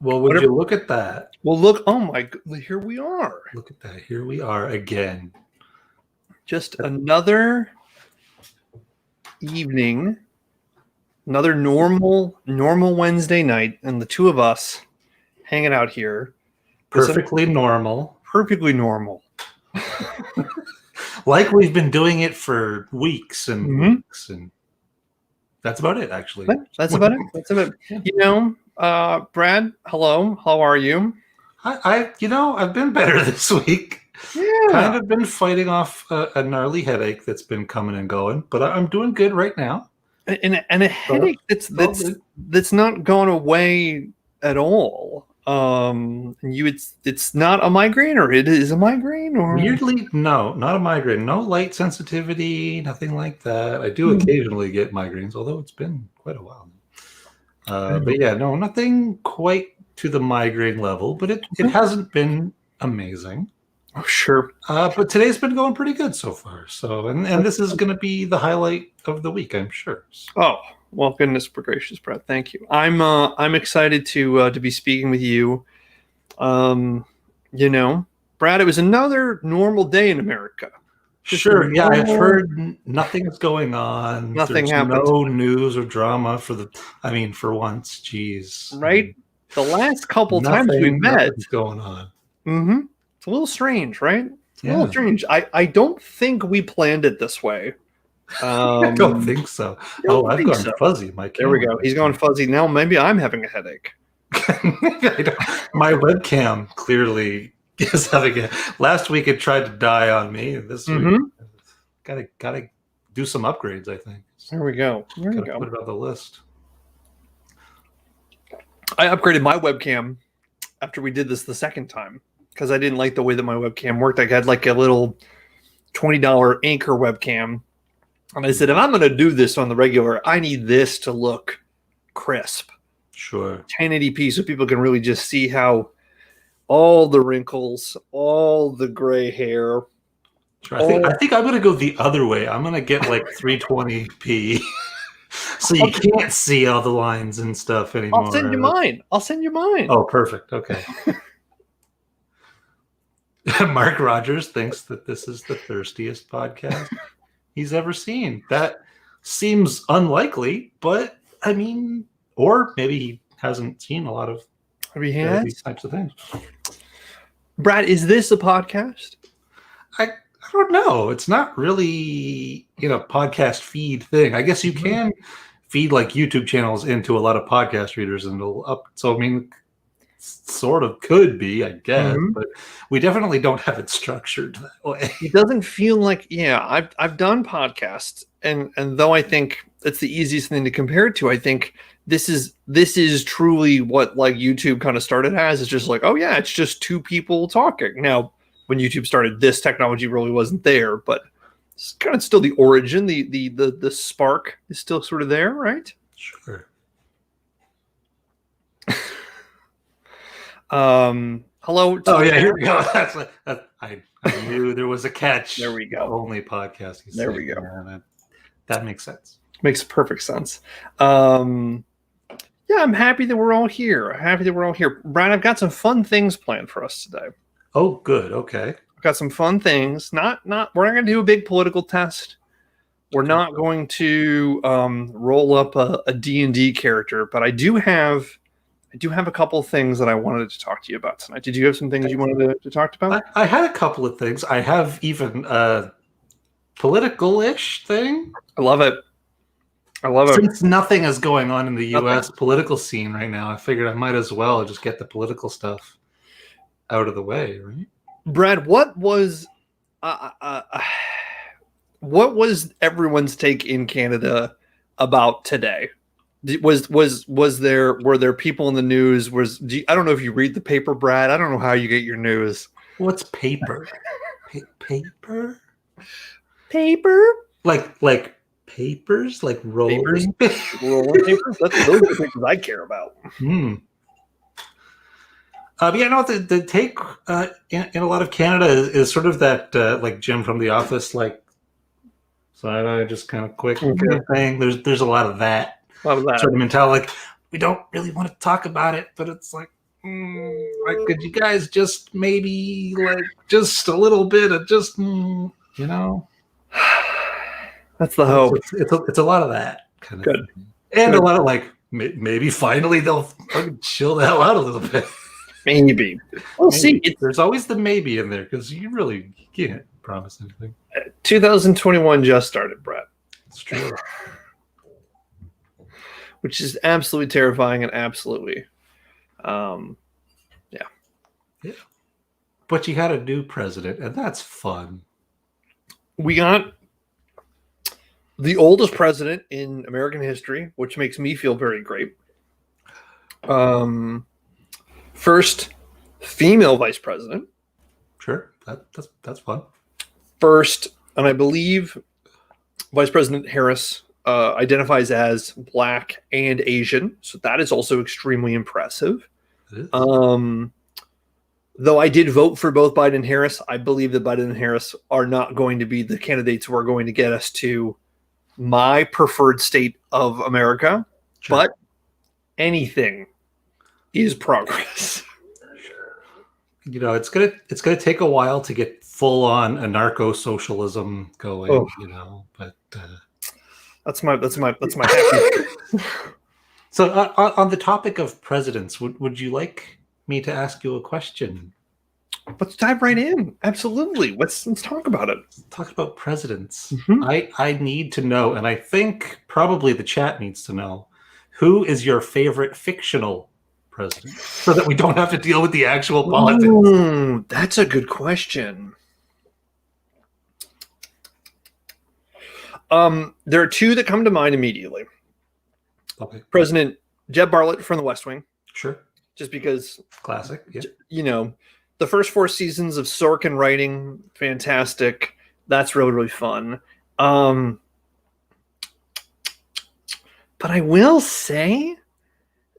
Well, would you look at that? Well, look. Oh my! Here we are. Look at that. Here we are again. Just another evening, another normal Wednesday night, and the two of us hanging out here. Perfectly normal. Perfectly normal. Like we've been doing it for weeks and weeks, and that's about it, actually. That's about it. That's about it. You know, Brad, hello. How are you? I've been better this week. Yeah. Kind of been fighting off a gnarly headache that's been coming and going, but I'm doing good right now. And a headache that's not gone away at all. It's not a migraine, or it is a migraine, or weirdly, no, not a migraine. No light sensitivity, nothing like that. I do occasionally get migraines, although it's been quite a while. But yeah, no, nothing quite to the migraine level, but it hasn't been amazing. Oh, sure. But today's been going pretty good so far. So, and this is going to be the highlight of the week, I'm sure. Oh, well, goodness gracious, Brad. Thank you. I'm excited to be speaking with you. You know, Brad, it was another normal day in America. Sure. Yeah, I've heard nothing's going on. Nothing happened. happens. No news or drama for once. Geez. Right. The last couple times we met, nothing's going on. Mm-hmm. It's a little strange, right? It's a little strange. I don't think we planned it this way. I don't think so. I've gone fuzzy. There we go. He's gone fuzzy. Now maybe I'm having a headache. My webcam clearly is having a... Last week it tried to die on me. This week, gotta do some upgrades, I think. There we go. There we go. Put it on the list. I upgraded my webcam after we did this the second time because I didn't like the way that my webcam worked. I had like a little $20 Anchor webcam. And I said, if I'm going to do this on the regular, I need this to look crisp. Sure. 1080p so people can really just see how all the wrinkles, all the gray hair. Sure. I think I'm going to go the other way. I'm going to get like 320p. So you can't see all the lines and stuff anymore. I'll send you mine. Oh, perfect. Okay. Mark Rogers thinks that this is the thirstiest podcast he's ever seen. That seems unlikely, but I mean, or maybe he hasn't seen a lot of these types of things. Brad, is this a podcast? I don't know. It's not really, podcast feed thing. I guess you can feed like YouTube channels into a lot of podcast readers and it'll up. So, I mean, sort of could be, I guess, but we definitely don't have it structured that way. It doesn't feel like, I've done podcasts and though I think it's the easiest thing to compare it to, I think this is truly what like YouTube kind of started as. It's just like, oh yeah, it's just two people talking. Now, when YouTube started, this technology really wasn't there, but it's kind of still the origin, the spark is still sort of there, right? Sure. Hello. Oh yeah, here we go. I knew there was a catch. There we go. Only podcast. There we go. That makes sense. Makes perfect sense. Yeah, I'm happy that we're all here. Brian, I've got some fun things planned for us today. Oh, good. Okay. I've got some fun things. We're not going to do a big political test. We're not going to roll up a D&D character, but I do have a couple of things that I wanted to talk to you about tonight. Did you have some things you wanted to talk about? I had a couple of things. I have even a political-ish thing. I love it. Since nothing is going on in the U.S. political scene right now, I figured I might as well just get the political stuff out of the way, right? Brad, what was everyone's take in Canada about today? Were there people in the news? I don't know if you read the paper, Brad. I don't know how you get your news. What's paper? Paper? Like papers? Like rolling papers? Rolling papers? Those are the papers I care about. The take in a lot of Canada is sort of that like Jim from The Office, like side-eye, just kind of quick kind of thing. There's a lot of that. Sort of mentality. Like, we don't really want to talk about it, but it's like, like, could you guys just maybe like just a little bit of just you know? That's the hope. It's a lot of that kind of Good. thing, and Good. a lot of like maybe finally they'll fucking chill the hell out a little bit. Maybe. We'll see. There's always the maybe in there because you really can't promise anything. 2021 just started, Brett. It's true. Which is absolutely terrifying and absolutely, Yeah. But you had a new president, and that's fun. We got the oldest president in American history, which makes me feel very great. First female vice president. Sure, that's fun. First, and I believe Vice President Harris identifies as Black and Asian, so that is also extremely impressive. It is. Though I did vote for both Biden and Harris, I believe that Biden and Harris are not going to be the candidates who are going to get us to my preferred state of America. Sure. But anything is progress. You know, it's gonna take a while to get full on anarcho-socialism going. Oh. You know, but that's my happy. So on the topic of presidents, would you like me to ask you a question? Let's dive right in. Absolutely. Let's talk about it. Let's talk about presidents. Mm-hmm. I need to know, and I think probably the chat needs to know, who is your favorite fictional president, so that we don't have to deal with the actual politics. That's a good question. There are two that come to mind immediately. Okay. President Jeb Bartlett from The West Wing. Sure. Just because, classic. Yeah. You know, the first 4 seasons of Sorkin writing, fantastic. That's really, really fun. But I will say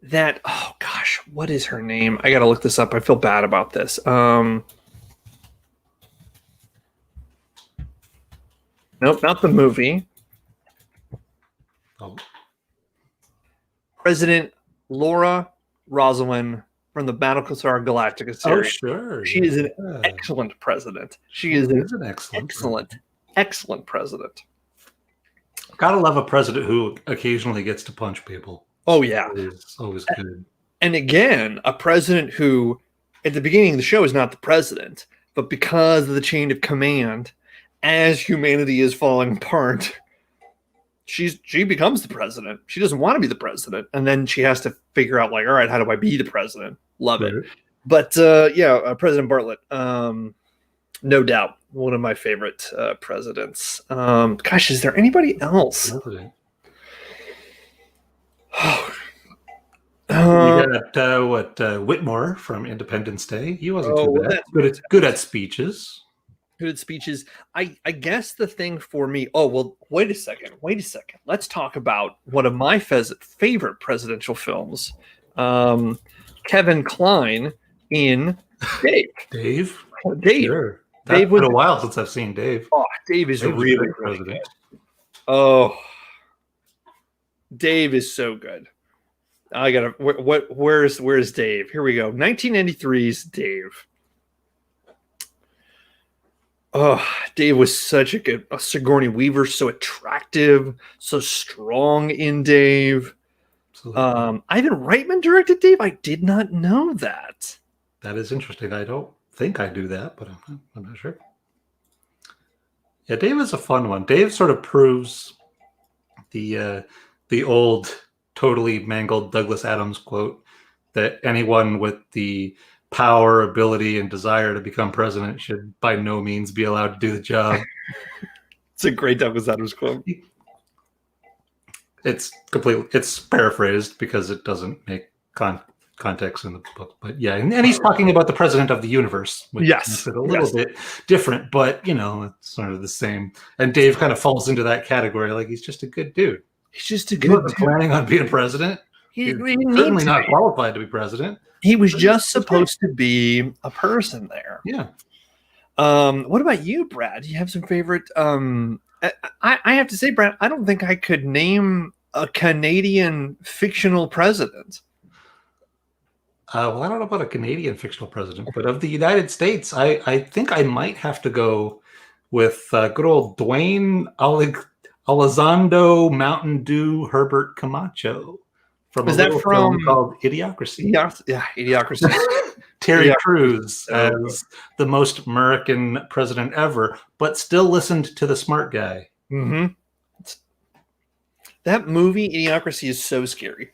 that, oh gosh, what is her name? I gotta look this up. I feel bad about this. Nope, not the movie. Oh. President Laura Rosalind from the Battlestar Galactica series. Oh, sure. She is an excellent president. She is an excellent president. Gotta love a president who occasionally gets to punch people. Oh, yeah. It's always good. And again, a president who, at the beginning of the show, is not the president, but because of the chain of command, as humanity is falling apart, she becomes the president. She doesn't want to be the president, and then she has to figure out, like, all right, how do I be the president? Love it. But President Bartlett, no doubt, one of my favorite presidents. Gosh, is there anybody else? You got Whitmore from Independence Day. He wasn't too bad. Good at speeches. Good speeches. I guess the thing for me. Oh well, wait a second. Let's talk about one of my favorite presidential films. Kevin Kline in Dave. Dave. Sure. Dave was been a while since I've seen Dave. Oh, Dave is really president. Oh, Dave is so good. I gotta. Where's Dave? Here we go. 1993's Dave. Oh, Dave was such a good Sigourney Weaver, so attractive, so strong in Dave. Absolutely. Ivan Reitman directed Dave. I did not know that. That is interesting. I don't think I do that, but I'm not sure. Yeah, Dave is a fun one. Dave sort of proves the old, totally mangled Douglas Adams quote that anyone with the power, ability, and desire to become president should by no means be allowed to do the job. It's a great Douglas Adams quote. It's paraphrased because it doesn't make context in the book. But yeah, and he's talking about the president of the universe, which makes it a little bit different, but it's sort of the same. And Dave kind of falls into that category, like he's just a good dude. He's just a good dude. Planning on being president. He's certainly not qualified to be president. He was just supposed to be a person there. Yeah. What about you, Brad? Do you have some favorite? I have to say, Brad, I don't think I could name a Canadian fictional president. Well, I don't know about a Canadian fictional president, but of the United States, I think I might have to go with good old Dwayne Elizondo Mountain Dew Herbert Camacho from a Is that little from film called Idiocracy. Yeah, Idiocracy? Terry Yeah. Crews Oh, as the most American president ever, but still listened to the smart guy. mm-hmm. That movie, Idiocracy, is so scary.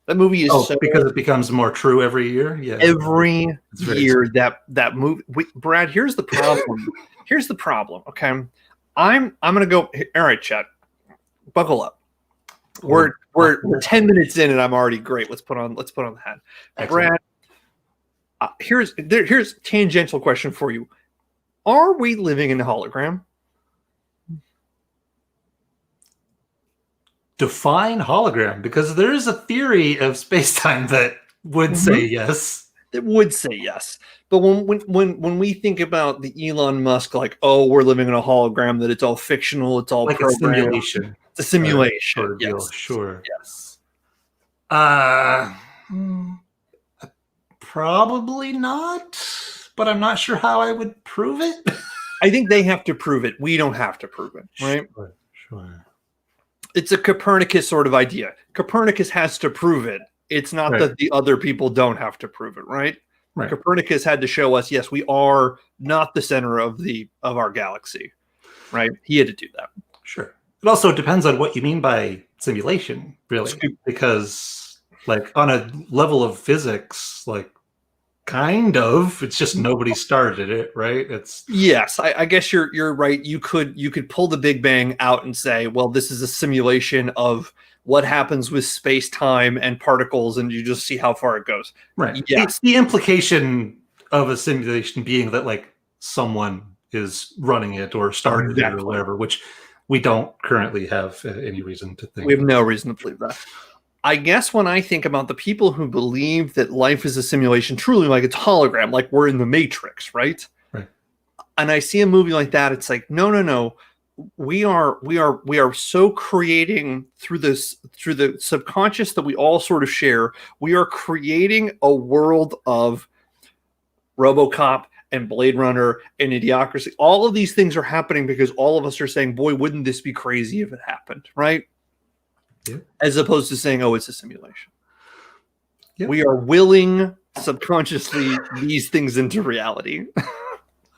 That movie is so Because it becomes more true every year. Yeah, every it's very year that movie. Brad, here's the problem. Here's the problem. Okay, I'm gonna go. All right, Chet, buckle up. We're 10 minutes in and I'm already great. Let's put on the hat. Excellent. Brad, here's a tangential question for you. Are we living in a hologram? Define hologram, because there is a theory of space-time that would say yes. It would say yes. But when we think about the Elon Musk, like, oh, we're living in a hologram, that it's all fictional, it's all like a simulation. It's a simulation. Sort of deal. Yes. Sure. Yes. Probably not, but I'm not sure how I would prove it. I think they have to prove it. We don't have to prove it, right? Sure. It's a Copernicus sort of idea. Copernicus has to prove it. It's not that the other people don't have to prove it, right? Right. Copernicus had to show us, yes, we are not the center of our galaxy, right? He had to do that. Sure. It also depends on what you mean by simulation, really, because like on a level of physics, like kind of, it's just nobody started it, right? It's yes, I guess you're right. You could pull the Big Bang out and say, well, this is a simulation of what happens with space-time and particles, and you just see how far it goes. Right. Yeah. It's the implication of a simulation being that like someone is running it or started it or whatever, which we don't currently have any reason to think. We have no reason to believe that. I guess when I think about the people who believe that life is a simulation, truly like it's hologram, like we're in the Matrix, right? Right. And I see a movie like that, it's like, no. We are so creating through the subconscious that we all sort of share. We are creating a world of RoboCop and Blade Runner and Idiocracy. All of these things are happening because all of us are saying, boy, wouldn't this be crazy if it happened, right? Yeah. As opposed to saying, oh, it's a simulation. Yeah. We are willing subconsciously these things into reality.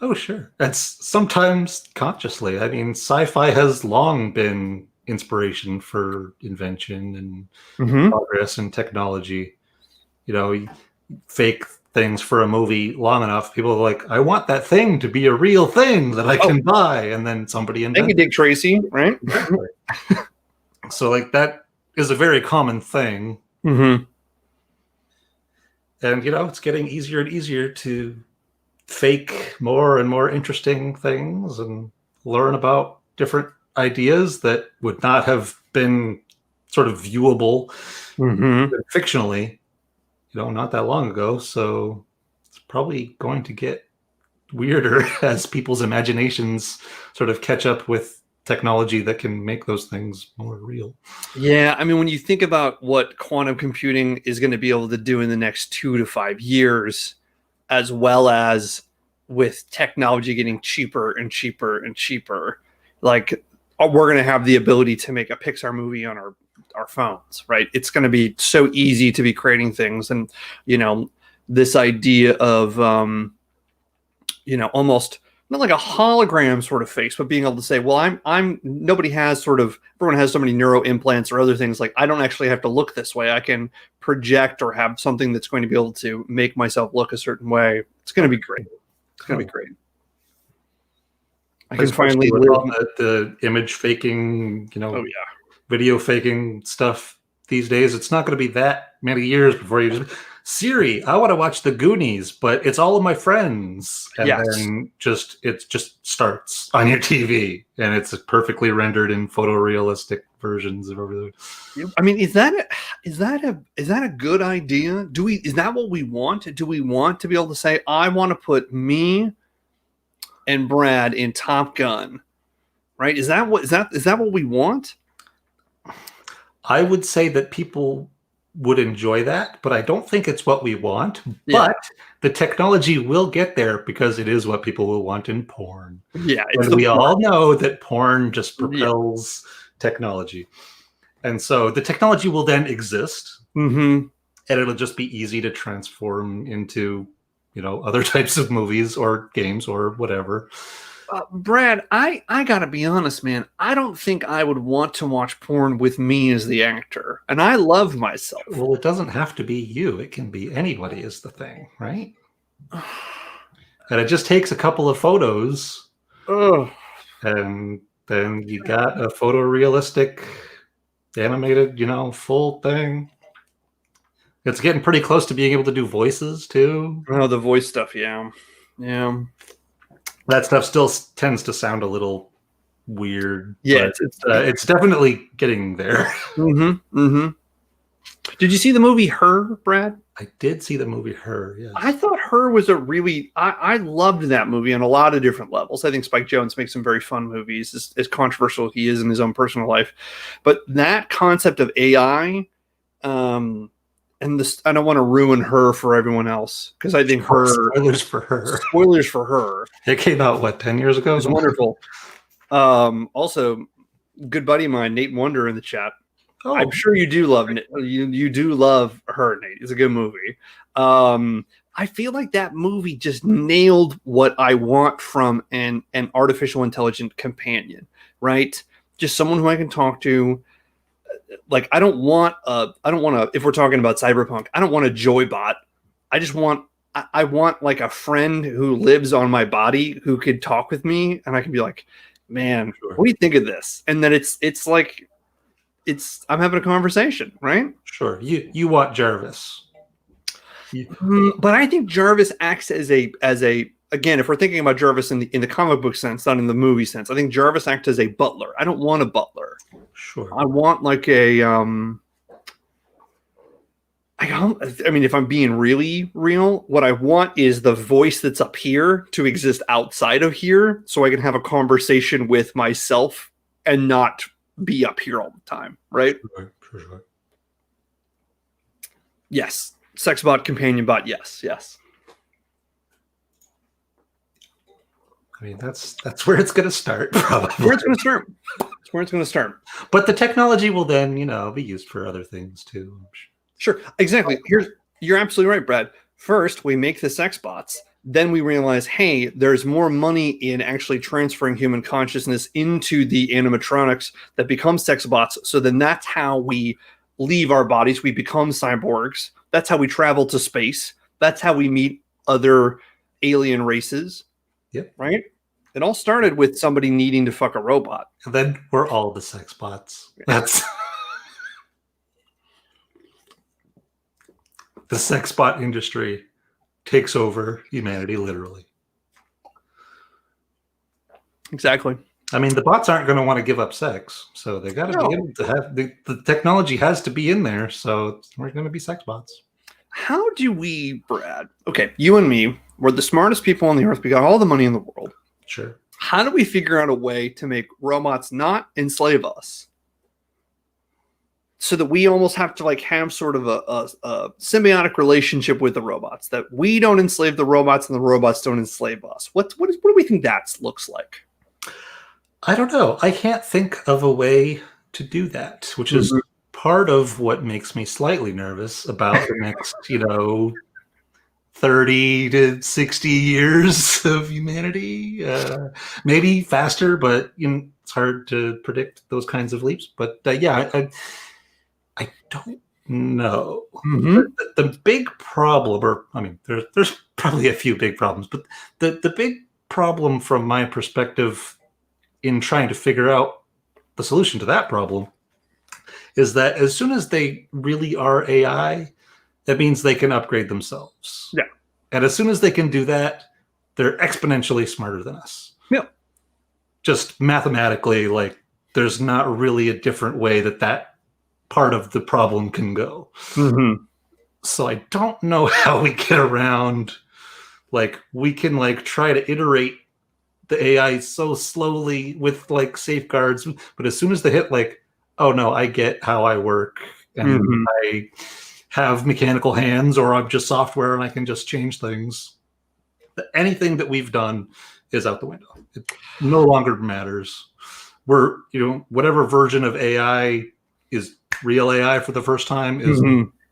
Oh, sure. That's sometimes consciously. I mean, sci-fi has long been inspiration for invention and progress and technology. You know, you fake things for a movie long enough, people are like, I want that thing to be a real thing that I can buy. And then somebody invents it. Thank you, Dick Tracy, right? So, like, that is a very common thing. Mm-hmm. And, you know, it's getting easier and easier to fake more and more interesting things and learn about different ideas that would not have been sort of viewable fictionally, you know, not that long ago. So it's probably going to get weirder as people's imaginations sort of catch up with technology that can make those things more real. Yeah, I mean, when you think about what quantum computing is going to be able to do in the next 2 to 5 years, as well as with technology getting cheaper and cheaper and cheaper, like we're going to have the ability to make a Pixar movie on our phones, right? It's going to be so easy to be creating things. And, you know, this idea of, you know, almost not like a hologram sort of face, but being able to say, well, nobody has everyone has so many neuro implants or other things. Like, I don't actually have to look this way. I can project or have something that's going to be able to make myself look a certain way. It's going to be great. It's going to be great. I can finally live on the image faking, you know, video faking stuff these days. It's not going to be that many years before you just, Siri, I want to watch The Goonies, but it's all of my friends. And then it just starts on your TV, and it's perfectly rendered in photorealistic versions of everything. I mean, is that a good idea? Is that what we want? Do we want to be able to say, I want to put me and Brad in Top Gun, right? Is that what we want? I would say that people would enjoy that, but I don't think it's what we want. Yeah. But the technology will get there because it is what people will want in porn. Yeah, And we all know that porn just propels technology. And so the technology will then exist, and it'll just be easy to transform into, other types of movies or games or whatever. Brad, I gotta be honest, man. I don't think I would want to watch porn with me as the actor, and I love myself. Well, it doesn't have to be you. It can be anybody is the thing, right? And it just takes a couple of photos, and then you got a photorealistic, animated, full thing. It's getting pretty close to being able to do voices too. Oh, the voice stuff, yeah. That stuff still tends to sound a little weird. Yeah, it's definitely getting there. Did you see the movie Her, Brad? I did see the movie Her, yes. I thought Her was I loved that movie on a lot of different levels. I think Spike Jonze makes some very fun movies, as controversial as he is in his own personal life. But that concept of AI, and this, I don't want to ruin Her for everyone else, because I think Spoilers for Her. It came out, 10 years ago? It was wonderful. Also, good buddy of mine, Nate Wonder, in the chat. Oh. I'm sure you do love it. You do love Her, Nate. It's a good movie. I feel like that movie just nailed what I want from an artificial intelligent companion, right? Just someone who I can talk to. Like, I don't want if we're talking about cyberpunk, I don't want a joy bot. I want like a friend who lives on my body who could talk with me, and I can be like, man, what do you think of this? And then it's like, I'm having a conversation, right? Sure. You want Jarvis. But I think Jarvis acts as a again, if we're thinking about Jarvis in the comic book sense, not in the movie sense, I think Jarvis acts as a butler. I don't want a butler. Sure. I want like a I mean, if I'm being really real, what I want is the voice that's up here to exist outside of here, so I can have a conversation with myself and not be up here all the time, right? Sure. Yes. Sex bot, companion bot, yes. I mean, that's where it's going to start, probably. Where it's going to start. But the technology will then, be used for other things too. Sure, exactly. You're absolutely right, Brad. First, we make the sex bots. Then we realize, hey, there's more money in actually transferring human consciousness into the animatronics that become sex bots. So then that's how we leave our bodies. We become cyborgs. That's how we travel to space. That's how we meet other alien races. Yep. Right? It all started with somebody needing to fuck a robot. And then we're all the sex bots. That's the sex bot industry takes over humanity, literally. Exactly. I mean, the bots aren't going to want to give up sex, so they got to be able to have the technology has to be in there. So we're going to be sex bots. How do we, Brad? Okay, you and me, we're the smartest people on the earth. We got all the money in the world. Sure. How do we figure out a way to make robots not enslave us, so that we almost have to like have sort of a symbiotic relationship with the robots, that we don't enslave the robots and the robots don't enslave us? What do we think that looks like? I don't know. I can't think of a way to do that, which is part of what makes me slightly nervous about the next, 30 to 60 years of humanity. Maybe faster, but it's hard to predict those kinds of leaps. But I don't know. The big problem, there's probably a few big problems, but the big problem from my perspective in trying to figure out the solution to that problem is that as soon as they really are AI, that means they can upgrade themselves. Yeah. And as soon as they can do that, they're exponentially smarter than us. Yeah. Just mathematically, like, there's not really a different way that part of the problem can go. So I don't know how we get around, like, we can like try to iterate the AI so slowly with like safeguards, but as soon as they hit like, oh no, I get how I work, and have mechanical hands, or I'm just software and I can just change things. Anything that we've done is out the window. It no longer matters. We're, whatever version of AI is real AI for the first time is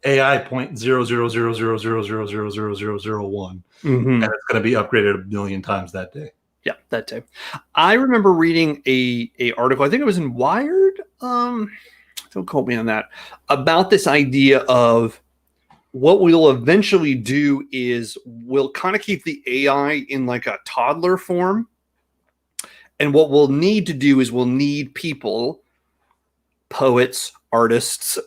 AI 0.0000000001, and it's going to be upgraded a million times that day. Yeah, that day. I remember reading a article. I think it was in Wired. Don't quote me on that. About this idea of what we'll eventually do is we'll kind of keep the AI in like a toddler form. And what we'll need to do is we'll need people, poets, artists,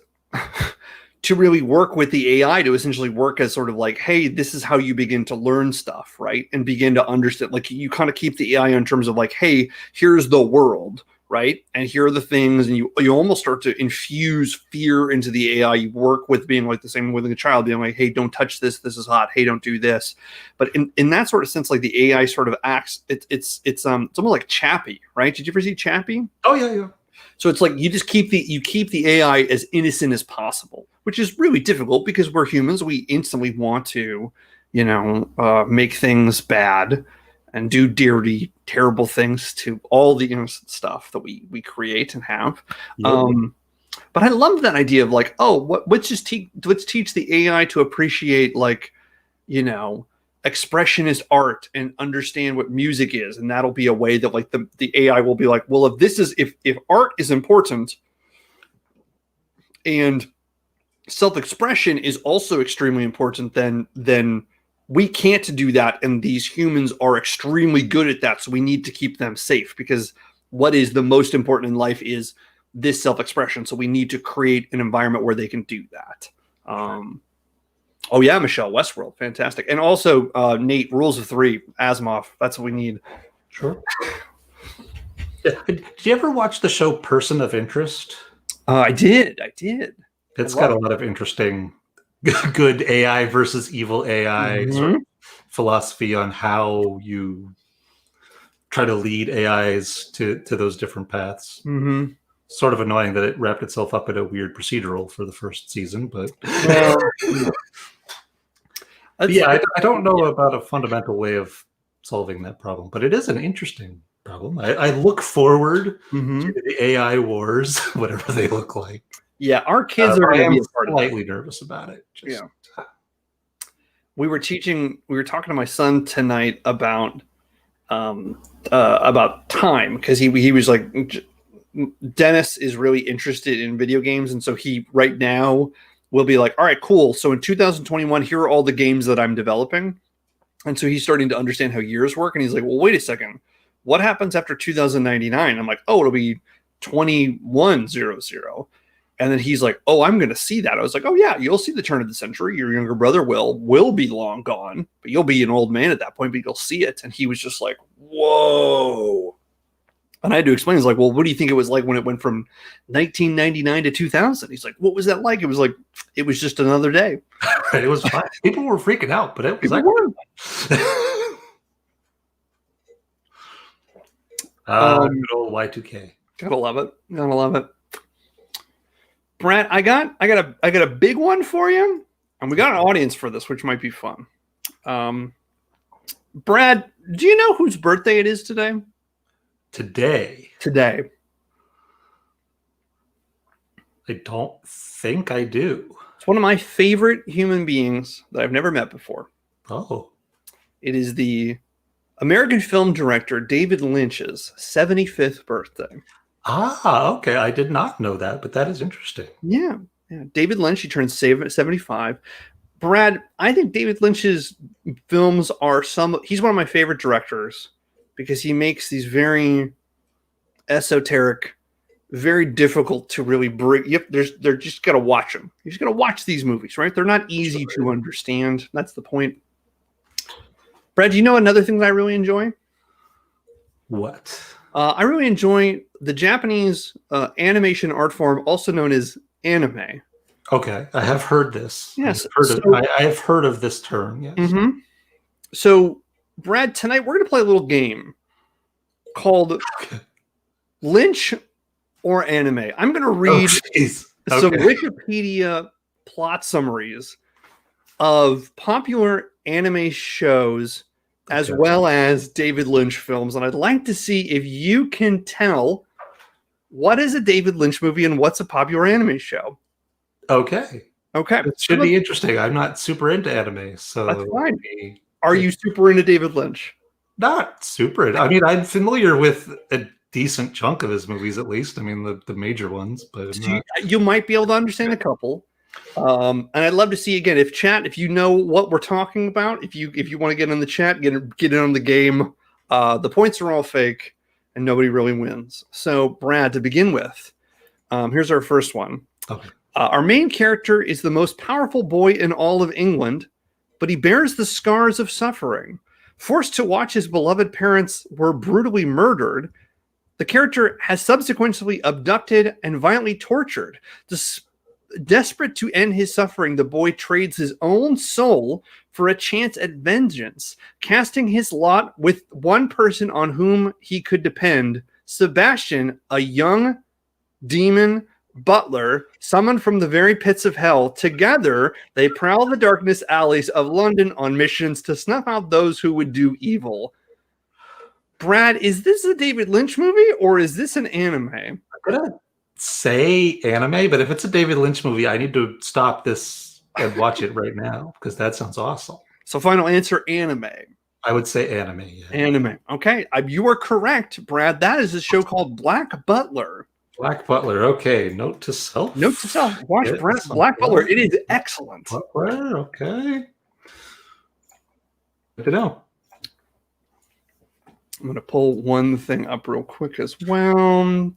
to really work with the AI to essentially work as sort of like, hey, this is how you begin to learn stuff, right? And begin to understand, like you kind of keep the AI in terms of like, hey, here's the world, right? And here are the things, and you almost start to infuse fear into the AI. You work with being like the same with a child, being like, hey, don't touch this. This is hot. Hey, don't do this. But in that sort of sense, like the AI sort of acts, it's almost like Chappie, right? Did you ever see Chappie? Oh yeah. So it's like you keep the AI as innocent as possible, which is really difficult because we're humans. We instantly want to, make things bad and do dirty, terrible things to all the innocent stuff that we create and have. Yep. But I love that idea of like, let's teach the AI to appreciate like, expressionist art and understand what music is, and that'll be a way that like the AI will be like, well, if art is important and self-expression is also extremely important, then we can't do that, and these humans are extremely good at that, so we need to keep them safe, because what is the most important in life is this self-expression, so we need to create an environment where they can do that. Oh yeah, Michelle, Westworld, fantastic. And also Nate, Rules of Three, Asimov, that's what we need. Sure. Did you ever watch the show Person of Interest? I did. It's got a lot of interesting good AI versus evil AI sort of philosophy on how you try to lead AIs to those different paths. Sort of annoying that it wrapped itself up in a weird procedural for the first season, but I don't know about a fundamental way of solving that problem, but it is an interesting problem. I look forward to the AI wars, whatever they look like. Yeah, our kids are going to be slightly nervous about it. We were talking to my son tonight about time, because he was like, Dennis is really interested in video games, and so he right now will be like, all right, cool. So in 2021, here are all the games that I'm developing. And so he's starting to understand how years work. And he's like, well, wait a second. What happens after 2099? I'm like, it'll be 2100. And then he's like, I'm going to see that. I was like, oh yeah, you'll see the turn of the century. Your younger brother will be long gone, but you'll be an old man at that point, but you'll see it. And he was just like, whoa. And I had to explain, he's like, well, what do you think it was like when it went from 1999 to 2000? He's like, what was that like? It was like, it was just another day. Right, it was fine. People were freaking out, but it was like, good old Y2K. Gotta love it. Brad, I got a big one for you, and we got an audience for this, which might be fun. Brad, do you know whose birthday it is today? Today. I don't think I do. It's one of my favorite human beings that I've never met before. Oh. It is the American film director David Lynch's 75th birthday. Ah, okay. I did not know that, but that is interesting. Yeah. David Lynch, he turned 75. Brad, I think David Lynch's films he's one of my favorite directors, because he makes these very esoteric, very difficult to really bring. Yep, they're just got to watch them. You just got to watch these movies, right? They're not easy to understand. That's the point. Brad, do you know another thing that I really enjoy? What? I really enjoy the Japanese animation art form, also known as anime. Okay, I have heard this. Yes, I have heard of this term. Yes. So, Brad, tonight we're going to play a little game called Lynch or Anime. I'm going to read some Wikipedia plot summaries of popular anime shows as well as David Lynch films, and I'd like to see if you can tell what is a David Lynch movie and what's a popular anime show. Okay. It should be interesting. I'm not super into anime, so that's fine. Are you super into David Lynch? Not super. I mean, I'm familiar with a decent chunk of his movies, at least. I mean, the major ones, but you might be able to understand a couple. And I'd love to see, again, if you know what we're talking about, if you want to get in the chat, get in on the game. The points are all fake and nobody really wins. So Brad, to begin with, here's our first one. Okay. Our main character is the most powerful boy in all of England, but he bears the scars of suffering. Forced to watch his beloved parents were brutally murdered, the character has subsequently abducted and violently tortured. Desperate to end his suffering, the boy trades his own soul for a chance at vengeance, casting his lot with one person on whom he could depend, Sebastian, a young demon butler summoned from the very pits of hell. Together, they prowl the darkness alleys of London on missions to snuff out those who would do evil. Brad, is this a David Lynch movie or is this an anime? I'm gonna say anime, but if it's a David Lynch movie, I need to stop this and watch it right now because that sounds awesome. So final answer, anime. I would say anime. Yeah. Anime. Okay, you are correct, Brad. That is a show called Black Butler. Black Butler. Okay, note to self. Note to self. Watch Black Butler. It is excellent. Butler. Okay. Good to know. I'm going to pull one thing up real quick as well.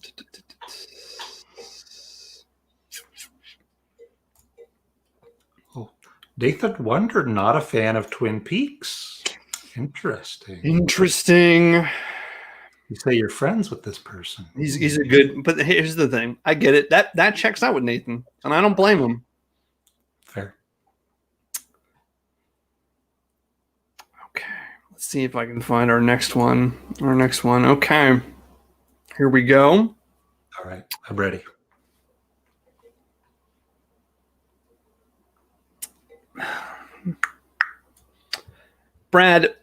Oh, Nathan Wonder, not a fan of Twin Peaks. Interesting. You say you're friends with this person. He's a good, but here's the thing. I get it. That checks out with Nathan, and I don't blame him. Fair. Okay, let's see if I can find our next one. Okay, here we go. All right, I'm ready. Brad,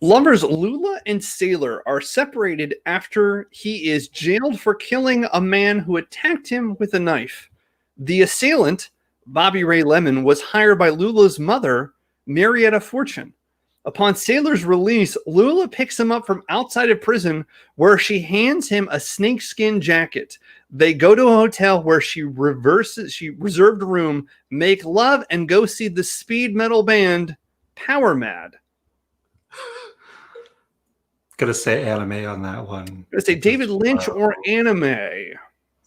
lovers Lula and Sailor are separated after he is jailed for killing a man who attacked him with a knife. The assailant, Bobby Ray Lemon, was hired by Lula's mother, Marietta Fortune. Upon Sailor's release, Lula picks him up from outside of prison where she hands him a snakeskin jacket. They go to a hotel where she reserved a room, make love, and go see the speed metal band Power Mad. Gonna say anime on that one. Gonna say David Lynch or anime.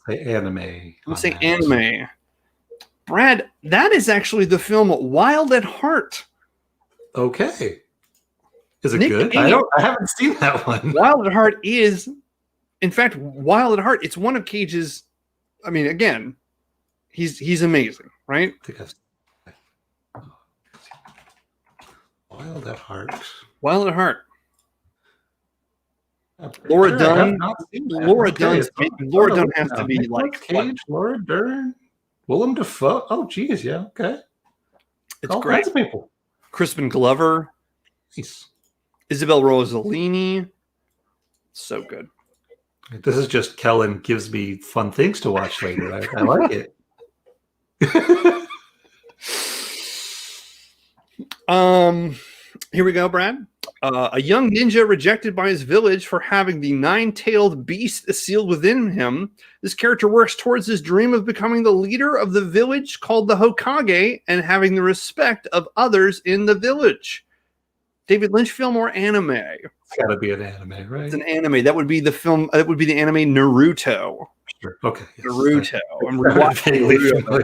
Say anime. I'm say anime. Brad, that is actually the film Wild at Heart. Okay. Is it good? I haven't seen that one. Wild at Heart is, in fact, Wild at Heart. It's one of Cage's. I mean, again, he's amazing, right? Wild at Heart. Wild at Heart. Laura Dern. Laura Dern has to be like Cage. Laura Dern. Willem Dafoe. Oh, geez, yeah, okay. It's great. Lots of people. Crispin Glover. Nice. Isabel Rossellini. So good. This is just Kellen gives me fun things to watch later. I like it. Here we go, Brad. A young ninja rejected by his village for having the nine-tailed beast sealed within him. This character works towards his dream of becoming the leader of the village called the Hokage and having the respect of others in the village. David Lynch film or anime? It's got to be an anime, right? It's an anime. That would be the film. That would be the anime Naruto. Sure. Okay. Yes. Naruto. I'm rewatching Naruto.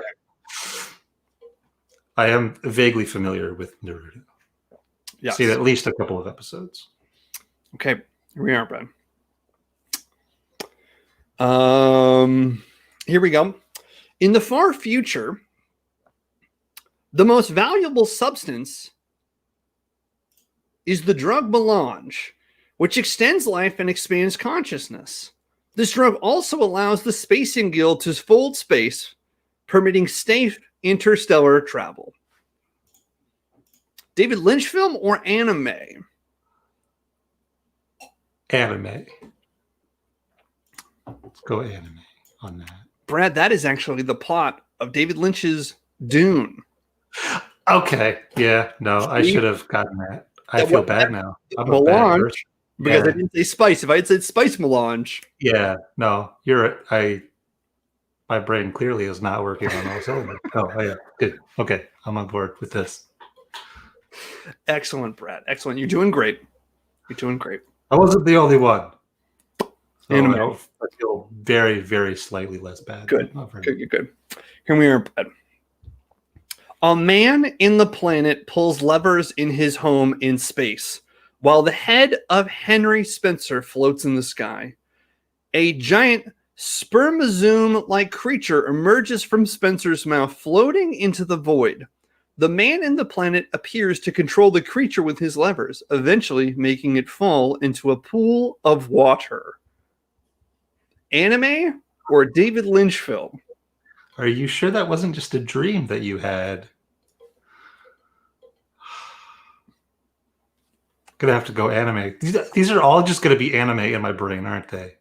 I am vaguely familiar with Naruto. Yes. Seen at least a couple of episodes. Okay, here we are, Brad. Here we go. In the far future, the most valuable substance is the drug melange, which extends life and expands consciousness. This drug also allows the spacing guild to fold space, permitting safe interstellar travel. David Lynch film or anime? Anime. Let's go anime on that. Brad, that is actually the plot of David Lynch's Dune. Okay. Yeah. No, I should have gotten that. I feel bad now. I'm a bad person. Because I didn't say spice. If I had said spice melange. Yeah. No, my brain clearly is not working on all cylinders. Oh, yeah. Good. Okay. I'm on board with this. Excellent, Brad. Excellent. You're doing great. You're doing great. I wasn't the only one. So Anime. I feel very, very slightly less bad. Good. Good. Here we are, Brad. A man in the planet pulls levers in his home in space, while the head of Henry Spencer floats in the sky. A giant spermazoom-like creature emerges from Spencer's mouth, floating into the void. The man in the planet appears to control the creature with his levers, eventually making it fall into a pool of water. Anime or David Lynch film? Are you sure that wasn't just a dream that you had? Gonna have to go anime. These are all just gonna be anime in my brain, aren't they?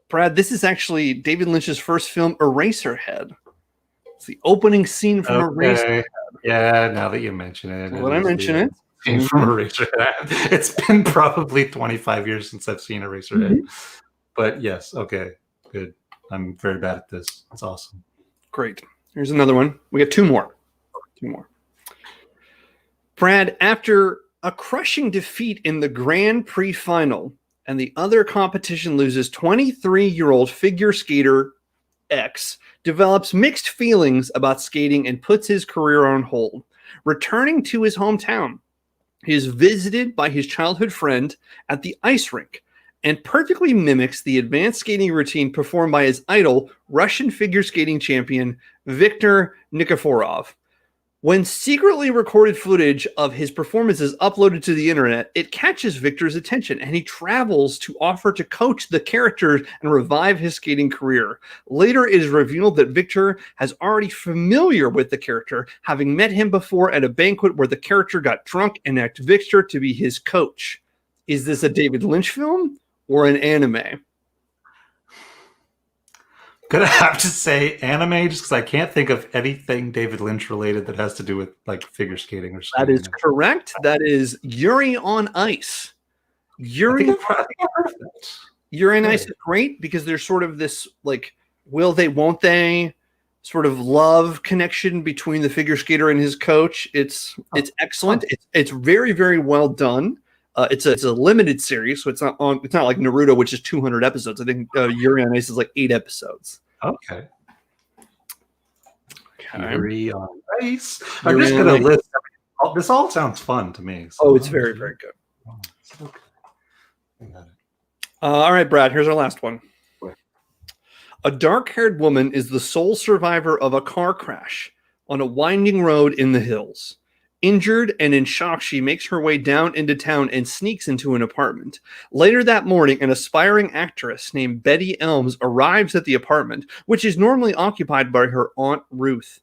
Brad, this is actually David Lynch's first film, Eraserhead. It's the opening scene from Eraserhead. Yeah, now that you mention it. When I mention it. Scene from Eraserhead. It's been probably 25 years since I've seen Eraserhead. Mm-hmm. But yes, okay, good. I'm very bad at this. It's awesome. Great. Here's another one. We have two more. Brad, after a crushing defeat in the Grand Prix final, and the other competition loses, 23-year-old figure skater X develops mixed feelings about skating and puts his career on hold. Returning to his hometown, he is visited by his childhood friend at the ice rink and perfectly mimics the advanced skating routine performed by his idol, Russian figure skating champion Viktor Nikiforov. When secretly recorded footage of his performance is uploaded to the internet, it catches Victor's attention, and he travels to offer to coach the character and revive his skating career. Later, it is revealed that Victor has already familiar with the character, having met him before at a banquet where the character got drunk and asked Victor to be his coach. Is this a David Lynch film or an anime? Gonna have to say anime just because I can't think of anything David Lynch related that has to do with like figure skating or something. That is correct. That is Yuri on Ice. Yuri on Ice is great because there's sort of this like will they, won't they sort of love connection between the figure skater and his coach. It's excellent. It's very, very well done. It's a limited series, so it's not like Naruto, which is 200 episodes. I think Yuri on Ice is like 8 episodes. Okay. Yuri on Ice. I'm just gonna list. This all sounds fun to me. So it's very, very good. Okay. I got it. All right, Brad. Here's our last one. A dark-haired woman is the sole survivor of a car crash on a winding road in the hills. Injured and in shock, she makes her way down into town and sneaks into an apartment. Later that morning, an aspiring actress named Betty Elms arrives at the apartment, which is normally occupied by her Aunt Ruth.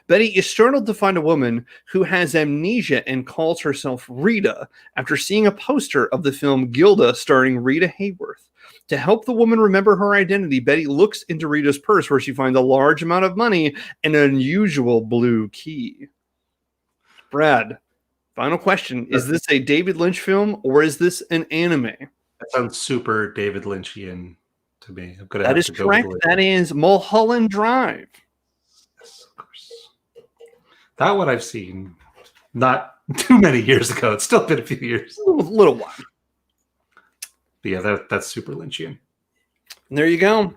Betty is startled to find a woman who has amnesia and calls herself Rita after seeing a poster of the film Gilda starring Rita Hayworth. To help the woman remember her identity, Betty looks into Rita's purse where she finds a large amount of money and an unusual blue key. Brad, final question. Is this a David Lynch film or is this an anime? That sounds super David Lynchian to me. That is correct. That is Mulholland Drive. Yes, of course. That one I've seen not too many years ago. It's still been a few years. A little while. But yeah, that's super Lynchian. And there you go.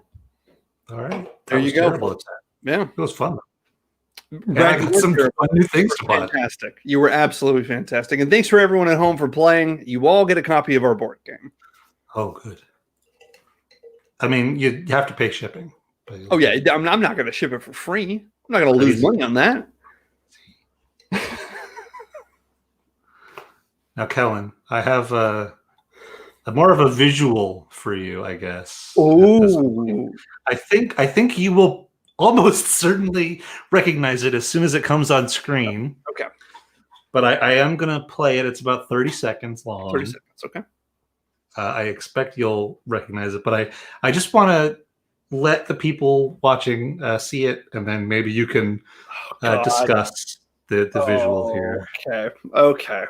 All right. There you go. Yeah. It was fun. I got some fun new things to watch. Fantastic. You were absolutely fantastic. And thanks for everyone at home for playing. You all get a copy of our board game. Oh, good. I mean, you have to pay shipping. Oh, yeah. I'm not going to ship it for free. I'm not going to lose money on that. Now, Kellen, I have a more of a visual for you, I guess. Oh, I think you will almost certainly recognize it as soon as it comes on screen. Okay. But I am going to play it. It's about 30 seconds long. 30 seconds, okay. I expect you'll recognize it, but I just want to let the people watching see it, and then maybe you can discuss the visual here. Okay.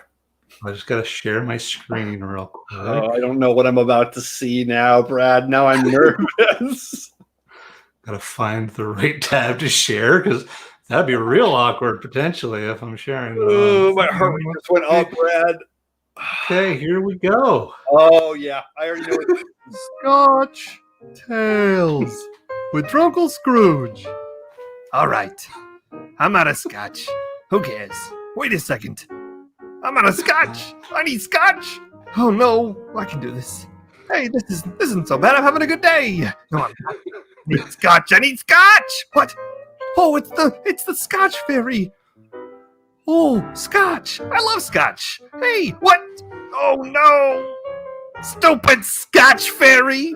I just got to share my screen real quick. I don't know what I'm about to see now, Brad. Now I'm nervous. Got to find the right tab to share, because that'd be real awkward potentially if I'm sharing. Oh, my heart rate just went up, Brad. Okay, here we go. Oh, yeah. I already know it. Scotch Tales with Drunkle Scrooge. All right. I'm out of scotch. Who cares? Wait a second. I'm out of scotch. I need scotch. Oh no, I can do this. Hey, this isn't so bad. I'm having a good day. No, I'm not. I need scotch. I need scotch. What? Oh, it's the Scotch fairy. Oh, scotch. I love scotch. Hey, what? Oh no. Stupid Scotch fairy.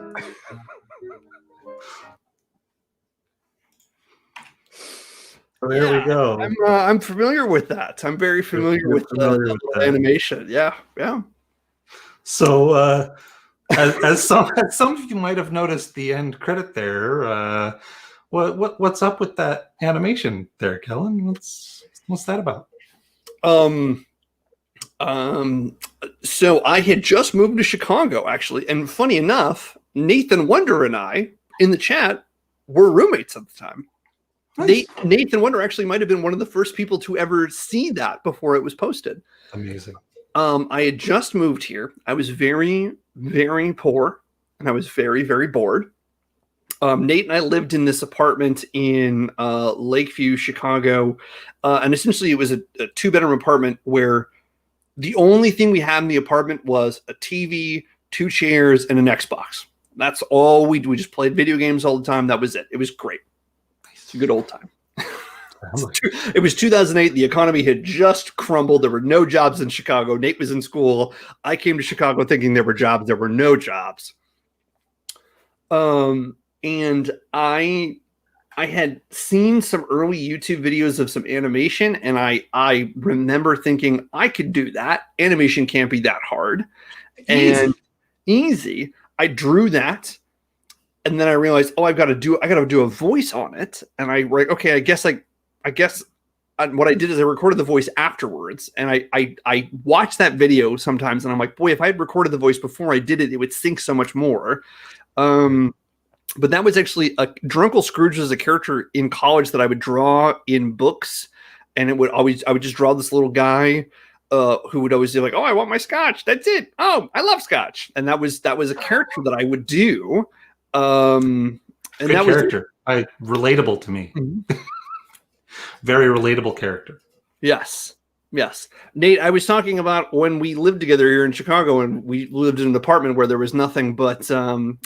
There we go. I'm familiar with that. I'm very familiar with the animation. Yeah. So, as some of you might have noticed, the end credit there. What's up with that animation there, Kellen? What's that about? So I had just moved to Chicago, actually, and funny enough, Nathan Wonder and I in the chat were roommates at the time. Nice. Nathan Wonder actually might have been one of the first people to ever see that before it was posted. Amazing. I had just moved here. I was very, very poor, and I was very, very bored. Nate and I lived in this apartment in Lakeview, Chicago, and essentially it was a two-bedroom apartment where the only thing we had in the apartment was a TV, 2 chairs, and an Xbox. That's all we do. We just played video games all the time. That was it. It was great. It's a good old time. It was 2008. The economy had just crumbled. There were no jobs in Chicago. Nate was in school. I came to Chicago thinking there were jobs. There were no jobs. And I had seen some early YouTube videos of some animation, and I remember thinking I could do that. Animation can't be that hard. And easy. I drew that. And then I realized, I got to do a voice on it. And I write, okay, I guess what I did is I recorded the voice afterwards. And I watch that video sometimes, and I'm like, boy, if I had recorded the voice before I did it, it would sink so much more. But that was actually Drunkle Scrooge was a character in college that I would draw in books, and I would just draw this little guy who would always be like, oh, I want my scotch. That's it. Oh, I love scotch. And that was a character that I would do. And good that character. Relatable to me. Mm-hmm. Very relatable character. Yes. Nate, I was talking about when we lived together here in Chicago, and we lived in an apartment where there was nothing but 2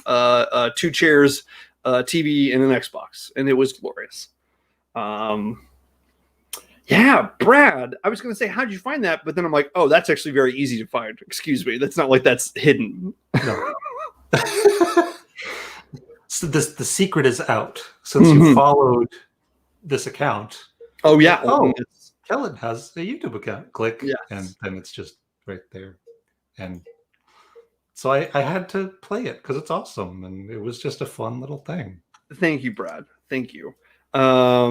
chairs, TV, and an Xbox, and it was glorious. Yeah, Brad, I was going to say, how'd you find that? But then I'm like, oh, that's actually very easy to find. Excuse me. That's not like that's hidden. No. So the secret is out since you followed this account. Oh, yeah. Kellen has a YouTube account. Click, yes. And then it's just right there. And so I had to play it because it's awesome, and it was just a fun little thing. Thank you, Brad. Thank you. Yeah,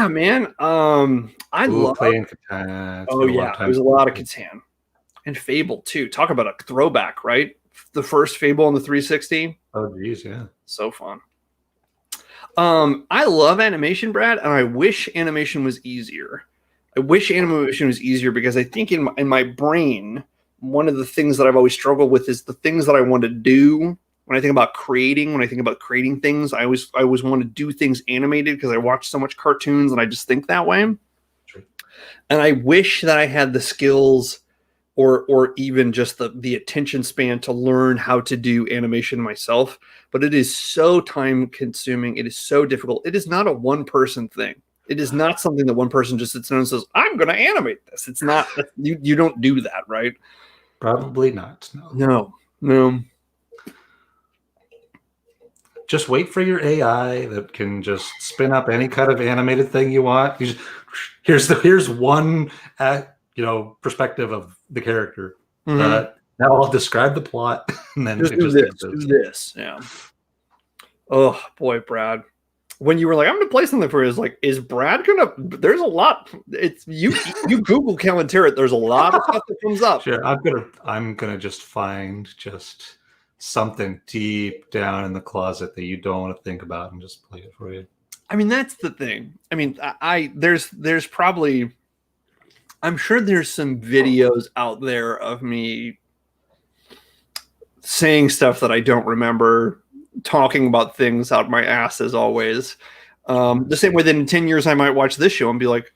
man. I love playing Catan. Oh yeah, there's a lot of Catan and Fable too. Talk about a throwback, right? The first Fable on the 360. Oh geez, yeah. So fun. I love animation, Brad, and I wish animation was easier. Because I think in my brain, one of the things that I've always struggled with is the things that I want to do. When I think about creating things, I always want to do things animated because I watch so much cartoons and I just think that way. Sure. And I wish that I had the skills or even just the attention span to learn how to do animation myself. But it is so time consuming. It is so difficult. It is not a one person thing. It is not something that one person just sits down and says, I'm going to animate this. It's not, you don't do that, right? Probably not. No. just wait for your AI that can just spin up any kind of animated thing you want. You just, here's one perspective of the character. Now I'll describe the plot, and then Just do this. Yeah. Oh boy, Brad. When you were like, I'm gonna play something for you, it's like, is Brad gonna? There's a lot. It's you Google Kellen Brad. There's a lot of stuff that comes up. Sure, I'm gonna just find just something deep down in the closet that you don't want to think about, and just play it for you. I mean, that's the thing. I mean, there's probably, I'm sure there's some videos out there of me saying stuff that I don't remember, talking about things out my ass as always. The same way that in 10 years I might watch this show and be like,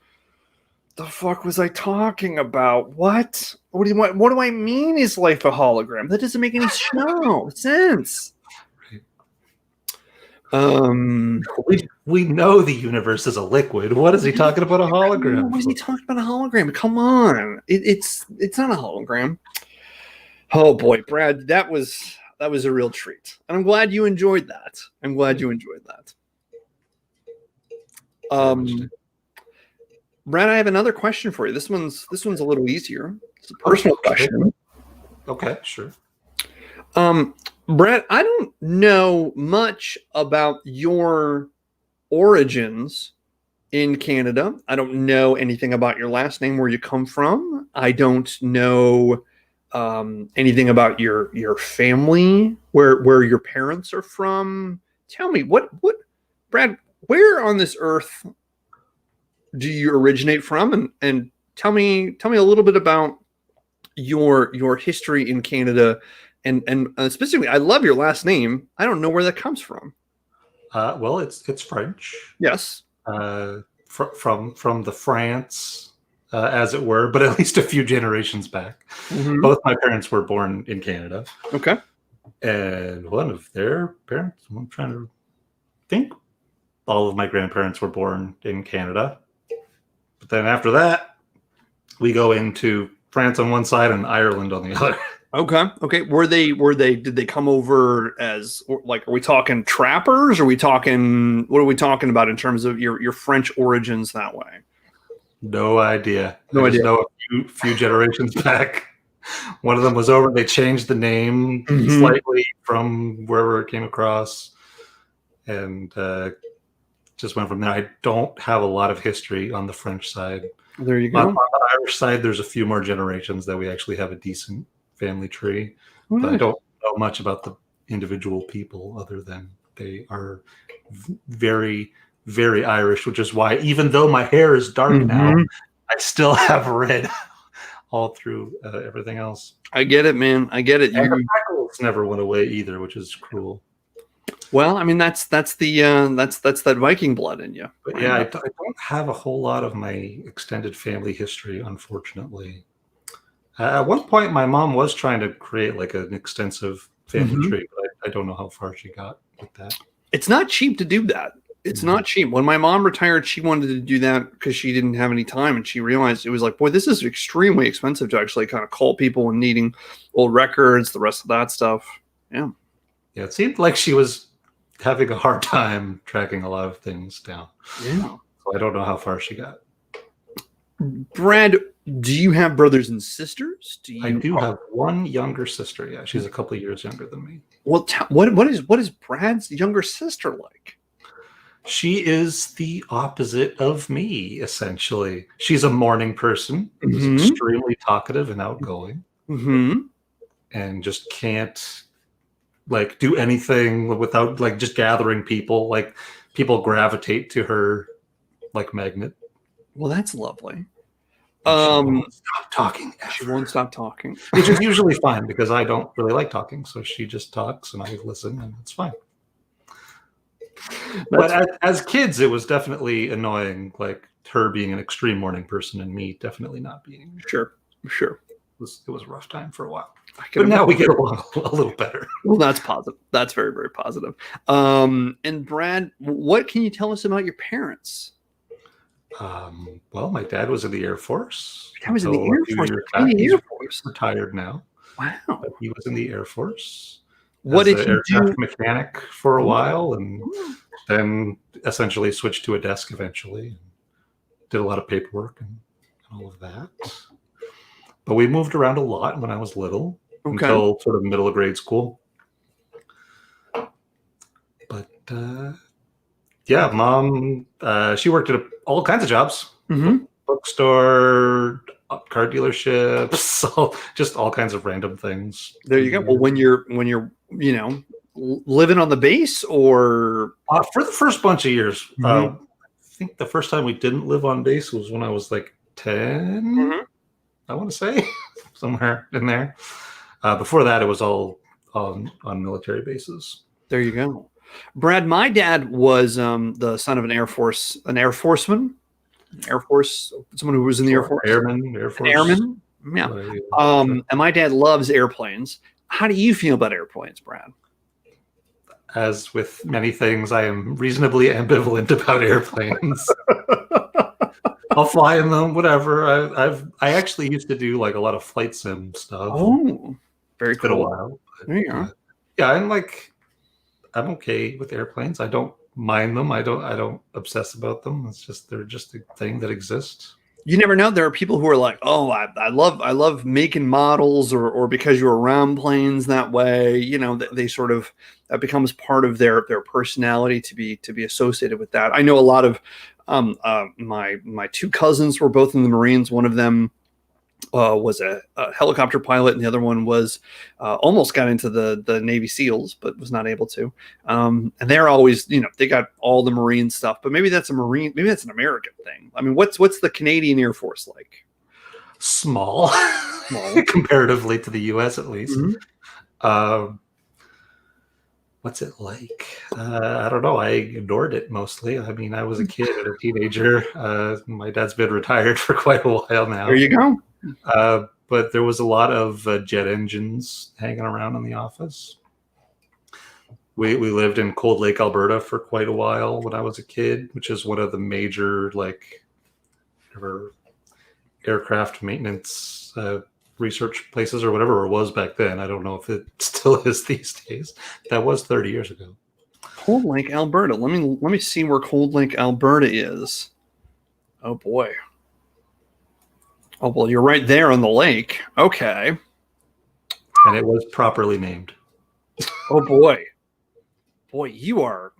the fuck was I talking about? What do I mean is life a hologram? That doesn't make any sense. We know the universe is a liquid. What is he talking about a hologram? What is he talking about a hologram? Come on. It's not a hologram. Oh boy, Brad, that was a real treat. And I'm glad you enjoyed that. Brad, I have another question for you. This one's a little easier. It's a personal question. Okay, sure. Brad, I don't know much about your origins in Canada. I don't know anything about your last name, where you come from. I don't know anything about your family, where your parents are from. Tell me, what Brad, where on this earth do you originate from? And tell me a little bit about your history in Canada. And specifically, I love your last name. I don't know where that comes from. Well, it's French. Yes. From the France, as it were, but at least a few generations back. Mm-hmm. Both my parents were born in Canada. Okay. And one of their parents, I'm trying to think, all of my grandparents were born in Canada. But then after that, we go into France on one side and Ireland on the other. Okay. Did they come over as, like, are we talking trappers? What are we talking about in terms of your French origins that way? No idea. I just know a few generations back. One of them was over. They changed the name slightly from wherever it came across, and just went from there. I don't have a lot of history on the French side. There you go. On the Irish side, there's a few more generations that we actually have a decent family tree. But I don't know much about the individual people other than they are very, very Irish, which is why even though my hair is dark now, I still have red all through everything else. I get it, man. I get it. And the freckles never went away either, which is cruel. Well, I mean, that's that Viking blood in you. But yeah, I don't have a whole lot of my extended family history, unfortunately. At one point, my mom was trying to create like an extensive family tree, but I don't know how far she got with that. It's not cheap to do that. It's not cheap. When my mom retired, she wanted to do that because she didn't have any time, and she realized it was like, boy, this is extremely expensive to actually kind of call people and needing old records, the rest of that stuff. Yeah. Yeah, it seemed like she was having a hard time tracking a lot of things down. Yeah. So I don't know how far she got. Brad, do you have brothers and sisters? I do have one younger sister. Yeah, she's a couple of years younger than me. Well, what is Brad's younger sister like? She is the opposite of me, essentially. She's a morning person who's extremely talkative and outgoing, and just can't like do anything without like just gathering people. Like people gravitate to her like magnet. Well, that's lovely. She won't stop talking. She won't stop talking, which is usually fine because I don't really like talking. So she just talks and I listen, and it's fine. But as kids, it was definitely annoying, like her being an extreme morning person and me definitely not being. Sure. It was a rough time for a while. But now we get along a little better. Well, that's positive. That's very, very positive. And Brad, what can you tell us about your parents? Well, my dad was in the Air Force. I was in the Air Force. He's retired now. Wow. But he was in the Air Force. What as did an you do? aircraft mechanic for a while, and then essentially switched to a desk eventually. Did a lot of paperwork and all of that. But we moved around a lot when I was little until sort of middle of grade school. But yeah, Mom, she worked at all kinds of jobs. Mm-hmm. Bookstore, car dealerships, so just all kinds of random things. There you go. Well, when you're living on the base, or for the first bunch of years, Mhm. I think the first time we didn't live on base was when I was like 10. Mhm. I want to say somewhere in there. Before that, it was all on military bases. There you go. Brad, my dad was the son of an Air Forceman, someone who was in the Air Force. Air Force. Airman. Yeah. And my dad loves airplanes. How do you feel about airplanes, Brad? As with many things, I am reasonably ambivalent about airplanes. I'll fly in them, whatever. I actually used to do like a lot of flight sim stuff. Oh, very It's been a cool. while. There you go. Yeah, I'm okay with airplanes. I don't mind them. I don't obsess about them. It's just they're just a thing that exists. You never know. There are people who are like, "Oh, I love making models," or because you're around planes that way. You know, they sort of that becomes part of their personality to be associated with that. I know a lot of my two cousins were both in the Marines. One of them was a helicopter pilot, and the other one was almost got into the Navy SEALs, but was not able to. And they're always, they got all the Marine stuff, but maybe that's an American thing. I mean, what's the Canadian Air Force like? Small. Comparatively to the U.S. at least. Mm-hmm. What's it like? I don't know. I ignored it mostly. I mean, I was a kid and a teenager. My dad's been retired for quite a while now. There you go. But there was a lot of jet engines hanging around in the office. We lived in Cold Lake, Alberta for quite a while when I was a kid, which is one of the major aircraft maintenance research places or whatever it was back then. I don't know if it still is these days. That was 30 years ago. Cold Lake, Alberta. Let me see where Cold Lake, Alberta is. Oh boy. Oh well, you're right there on the lake. Okay. And it was properly named. Oh boy. Boy, you are.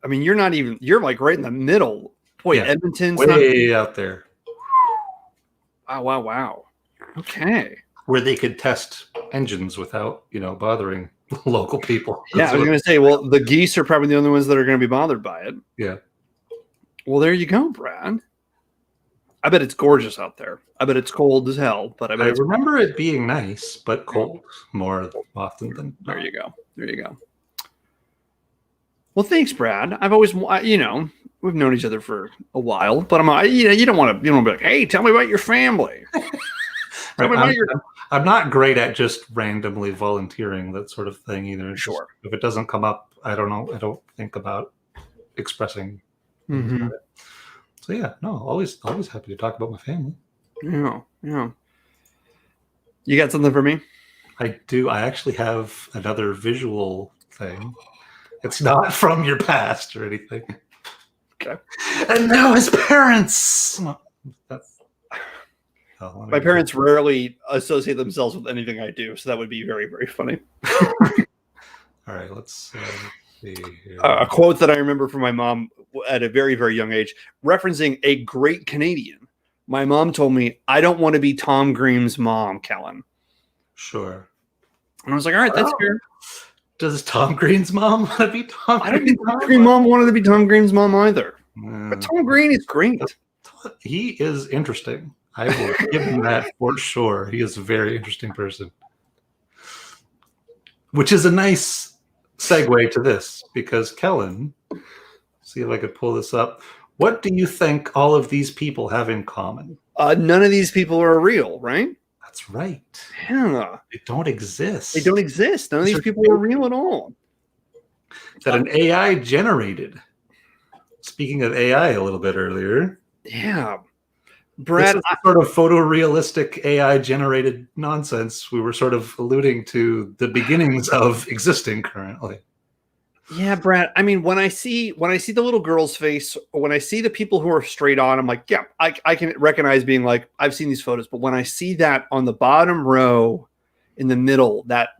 I mean, you're like right in the middle. Boy, yeah. Edmonton's way out there. Wow. Okay. Where they could test engines without, bothering local people. Yeah, I was going to say, well, the geese are probably the only ones that are going to be bothered by it. Yeah. Well, there you go, Brad. I bet it's gorgeous out there. I bet it's cold as hell, but I remember it being nice, but cold more often than not. There you go. Well, thanks, Brad. I've always, we've known each other for a while, but you don't want to be like, hey, tell me about your family. I'm not great at just randomly volunteering that sort of thing either. Sure. If it doesn't come up, I don't know. I don't think about expressing. Mm-hmm. So yeah, no, always happy to talk about my family. Yeah. You got something for me? I do. I actually have another visual thing. It's not from your past or anything. Okay. And now his parents. My parents rarely associate themselves with anything I do, so that would be very, very funny. All right, let's see here. A quote that I remember from my mom at a very, very young age, referencing a great Canadian. My mom told me, I don't want to be Tom Green's mom, Kellen. Sure. And I was like, all right, that's fair. Does Tom Green's mom want to be Tom Green's mom? I don't think Tom Green's mom wanted to be Tom Green's mom either. But Tom Green is great. He is interesting. I will give him that for sure. He is a very interesting person. Which is a nice segue to this, because Kellen, see if I could pull this up. What do you think all of these people have in common? None of these people are real, right? That's right. Yeah. They don't exist. None of these people are real at all. That an AI generated. Speaking of AI a little bit earlier. Yeah. Brad, This is sort of photorealistic AI generated nonsense we were sort of alluding to the beginnings of existing currently. yeah, Brad. I mean, when I see the little girl's face, or when I see the people who are straight on, I'm like, yeah, I can recognize being like, I've seen these photos. But when I see that on the bottom row, in the middle, that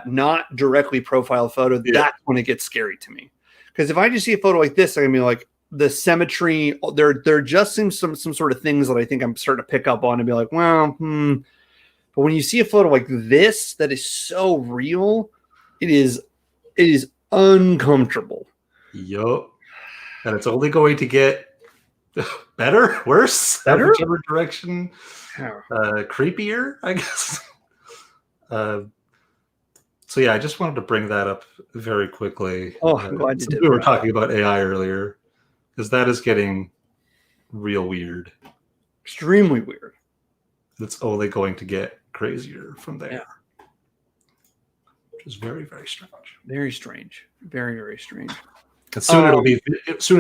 not directly profile photo, that's when it gets scary to me. Because if I just see a photo like this, I'm gonna be like, the symmetry, there just seems some sort of things that I think I'm starting to pick up on and be like, well, But when you see a photo like this that is so real, it is uncomfortable. Yup. And it's only going to get better, worse, Better? whichever direction, Yeah. creepier, I guess. So yeah, I just wanted to bring that up very quickly. Oh, I'm glad you since did. We were talking about AI earlier, because that is getting real weird. Extremely weird. It's only going to get crazier from there. Yeah. Which is very, very strange. Very strange. Very, very strange. And soon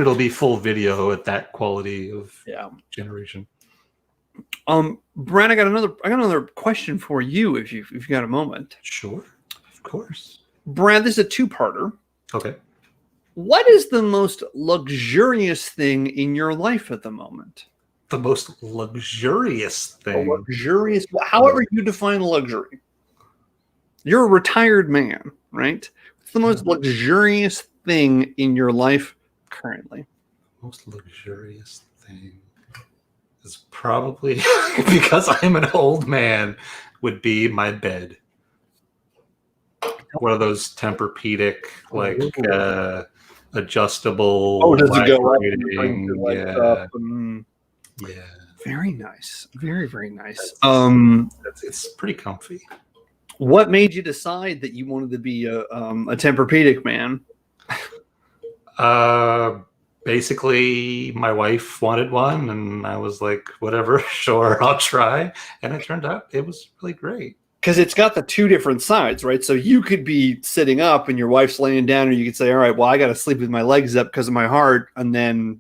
it'll be full video at that quality of generation. Brad, I got another question for you if you've got a moment. Sure. Of course. Brad, this is a two-parter. Okay. What is the most luxurious thing in your life at the moment? The most luxurious thing. Luxurious, however you define luxury. You're a retired man, right? What's the most luxurious thing in your life currently? Most luxurious thing is probably, because I'm an old man, would be my bed. One of those Tempur-Pedic, like adjustable. Oh, does it go up? Yeah. Very nice. Very, very nice. It's pretty comfy. What made you decide that you wanted to be a Tempur-Pedic man? Basically, my wife wanted one, and I was like, whatever, sure, I'll try. And it turned out it was really great. Because it's got the two different sides, right? So you could be sitting up and your wife's laying down, or you could say, all right, well, I got to sleep with my legs up because of my heart. And then,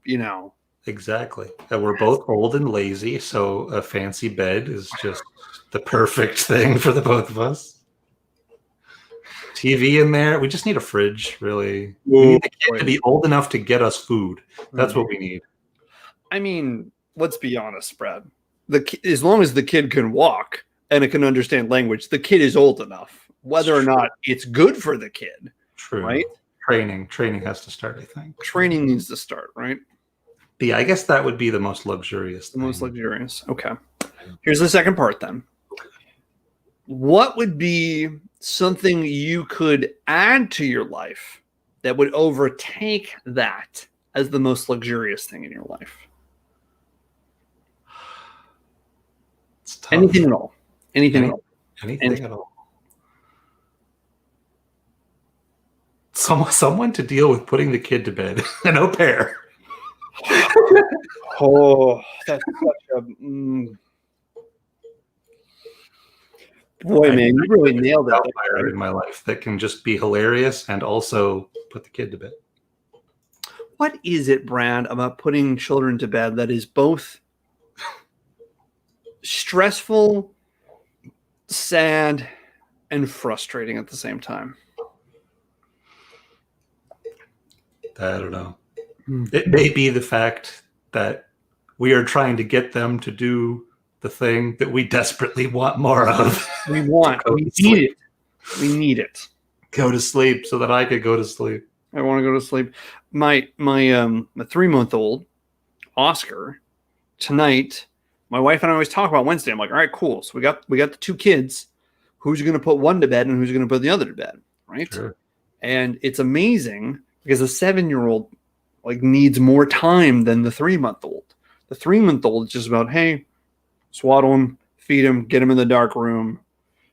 Exactly. And we're both old and lazy, so a fancy bed is just the perfect thing for the both of us. TV in there. We just need a fridge, really. We need the kid to be old enough to get us food. That's what we need. I mean, let's be honest, Brad. As long as the kid can walk and it can understand language, the kid is old enough. Whether or not it's good for the kid. True. Right? Training has to start, I think. Training needs to start, right? But yeah, I guess that would be the most luxurious thing. Most luxurious. Okay. Here's the second part then. What would be something you could add to your life that would overtake that as the most luxurious thing in your life? Anything at all. Anything at all. Anything at all. Someone to deal with putting the kid to bed. An au pair. Oh, that's such a boy, man! You really nailed that. Outlier in my life that can just be hilarious and also put the kid to bed. What is it, Brad, about putting children to bed that is both stressful, sad, and frustrating at the same time? I don't know. It may be the fact that we are trying to get them to do the thing that we desperately want more of. We need it. Go to sleep so that I could go to sleep. I want to go to sleep. My 3-month-old Oscar tonight. My wife and I always talk about Wednesday. I'm like, all right, cool. So we got the two kids. Who's going to put one to bed and who's going to put the other to bed, right? Sure. And it's amazing because a 7-year-old needs more time than the 3-month-old. The 3-month-old is just about, hey, swaddle him, feed him, get him in the dark room.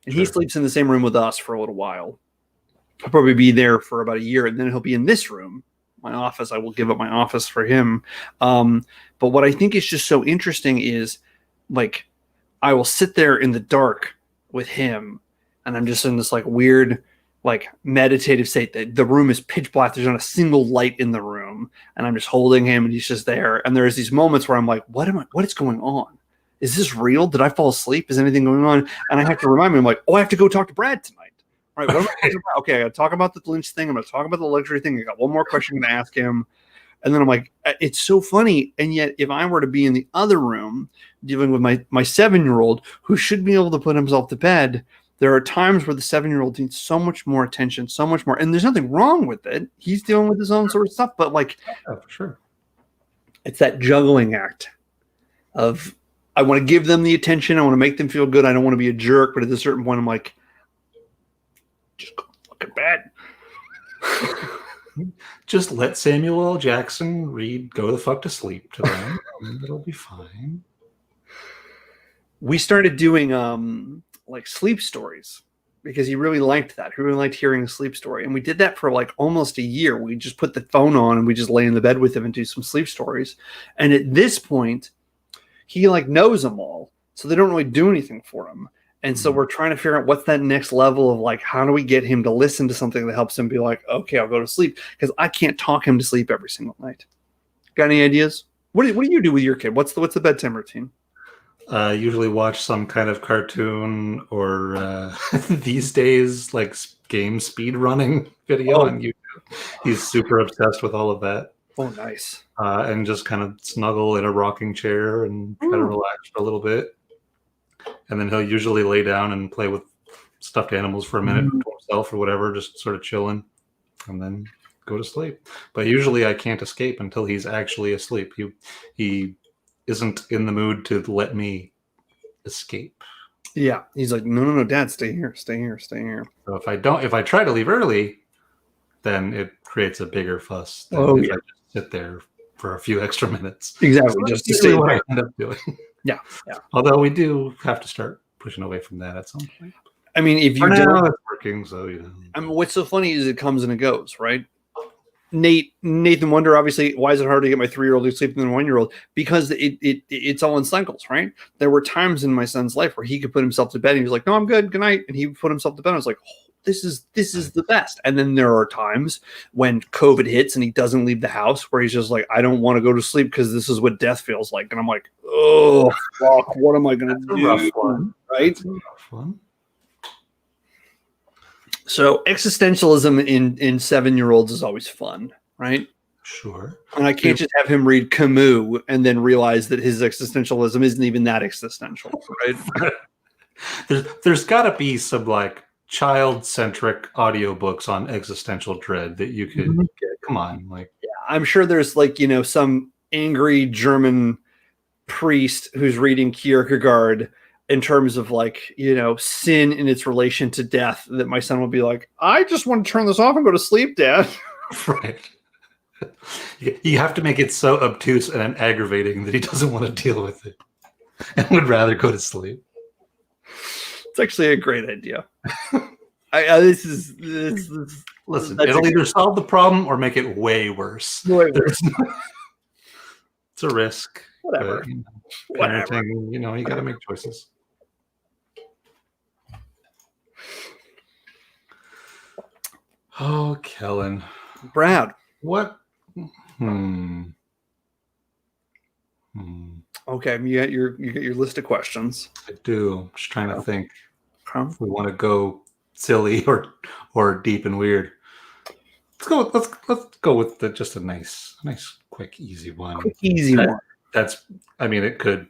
And he sleeps in the same room with us for a little while. He'll probably be there for about a year, and then he'll be in this room, my office. I will give up my office for him. But what I think is just so interesting is, I will sit there in the dark with him, and I'm just in this weird meditative state. The room is pitch black. There's not a single light in the room. room, and I'm just holding him, and he's just there. And there's these moments where I'm like, what is going on? Is this real? Did I fall asleep? Is anything going on? And I have to remind me, I'm like, oh, I have to go talk to Brad tonight. All right, what am I talking about? Okay, I got to talk about the Lynch thing. I'm going to talk about the luxury thing. I got one more question I'm going to ask him. And then I'm like, it's so funny. And yet, if I were to be in the other room dealing with my 7-year-old who should be able to put himself to bed, there are times where the 7-year-old needs so much more attention, so much more. And there's nothing wrong with it. He's dealing with his own sort of stuff. But like, for sure, it's that juggling act of I want to give them the attention. I want to make them feel good. I don't want to be a jerk. But at a certain point, I'm like, just go fucking bed. Just let Samuel L. Jackson read "Go the Fuck to Sleep" to them, and it'll be fine. We started doing like sleep stories because he really liked that. He really liked hearing a sleep story, and we did that for like almost a year. We just put the phone on and we just lay in the bed with him and do some sleep stories. And at this point, he like knows them all, so they don't really do anything for him. And so we're trying to figure out what's that next level of like, how do we get him to listen to something that helps him be like, okay, I'll go to sleep, because I can't talk him to sleep every single night. Got any ideas? What do you do with your kid? What's the bedtime routine? Usually watch some kind of cartoon or these days like game speed running video on YouTube. He's super obsessed with all of that. Oh, nice. And just kind of snuggle in a rocking chair and try to relax for a little bit. And then he'll usually lay down and play with stuffed animals for a minute to himself or whatever, just sort of chilling, and then go to sleep. But usually I can't escape until he's actually asleep. He isn't in the mood to let me escape. Yeah. He's like, no, Dad, stay here. So if I try to leave early, then it creates a bigger fuss than if I just sit there for a few extra minutes. Exactly. So just to stay what I end up doing. Yeah. Although we do have to start pushing away from that at some point. I mean, if you don't, it's working. So I mean, what's so funny is it comes and it goes, right? Nathan Wonder, obviously, why is it hard to get my 3-year-old to sleep than a 1-year-old? Because it's all in cycles, right? There were times in my son's life where he could put himself to bed and he was like, no, I'm good night, and he put himself to bed. I was like, oh, this is the best. And then there are times when COVID hits and he doesn't leave the house, where he's just like, I don't want to go to sleep because this is what death feels like. And I'm like, oh fuck, what am I gonna do? A rough one, right? That's a rough one. So existentialism in 7-year-olds is always fun, right? Sure. And I can't just have him read Camus and then realize that his existentialism isn't even that existential, right? There's got to be some like child-centric audiobooks on existential dread that you could get. Come on, like I'm sure there's like, some angry German priest who's reading Kierkegaard in terms of like, sin in its relation to death, that my son will be like, I just want to turn this off and go to sleep, Dad. Right. You have to make it so obtuse and aggravating that he doesn't want to deal with it and would rather go to sleep. It's actually a great idea. This Listen, it'll either solve the problem or make it way worse. It's a risk. Whatever. But, parenting, you got to make choices. Oh, Kellen. Brad. What? Okay, you got your list of questions. I do. I'm just trying to think. Okay. If we want to go silly or deep and weird. Let's go with just a nice, quick, easy one. One. It could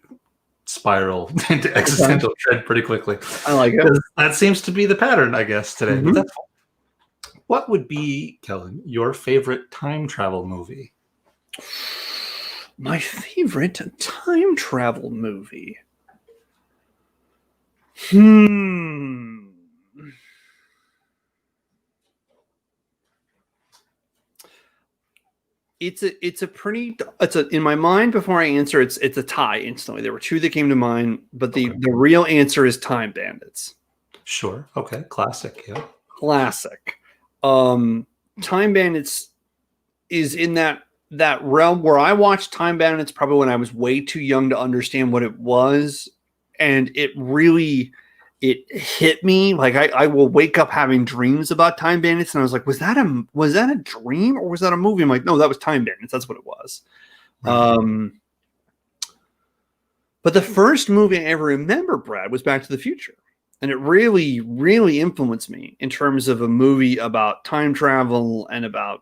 spiral into existential dread pretty quickly. I like it. That seems to be the pattern, I guess, today. Mm-hmm. But what would be, Kellen, your favorite time travel movie? My favorite time travel movie. In my mind, before I answer, it's a tie instantly. There were two that came to mind, but the real answer is Time Bandits. Sure. Okay. Classic. Yeah. Classic. Time Bandits is in that realm where I watched Time Bandits probably when I was way too young to understand what it was, and it really it hit me. Like I will wake up having dreams about Time Bandits, and I was like, was that a dream or was that a movie? I'm like, no, that was Time Bandits. That's what it was. Right. But the first movie I ever remember, Brad, was Back to the Future. And it really, really influenced me in terms of a movie about time travel and about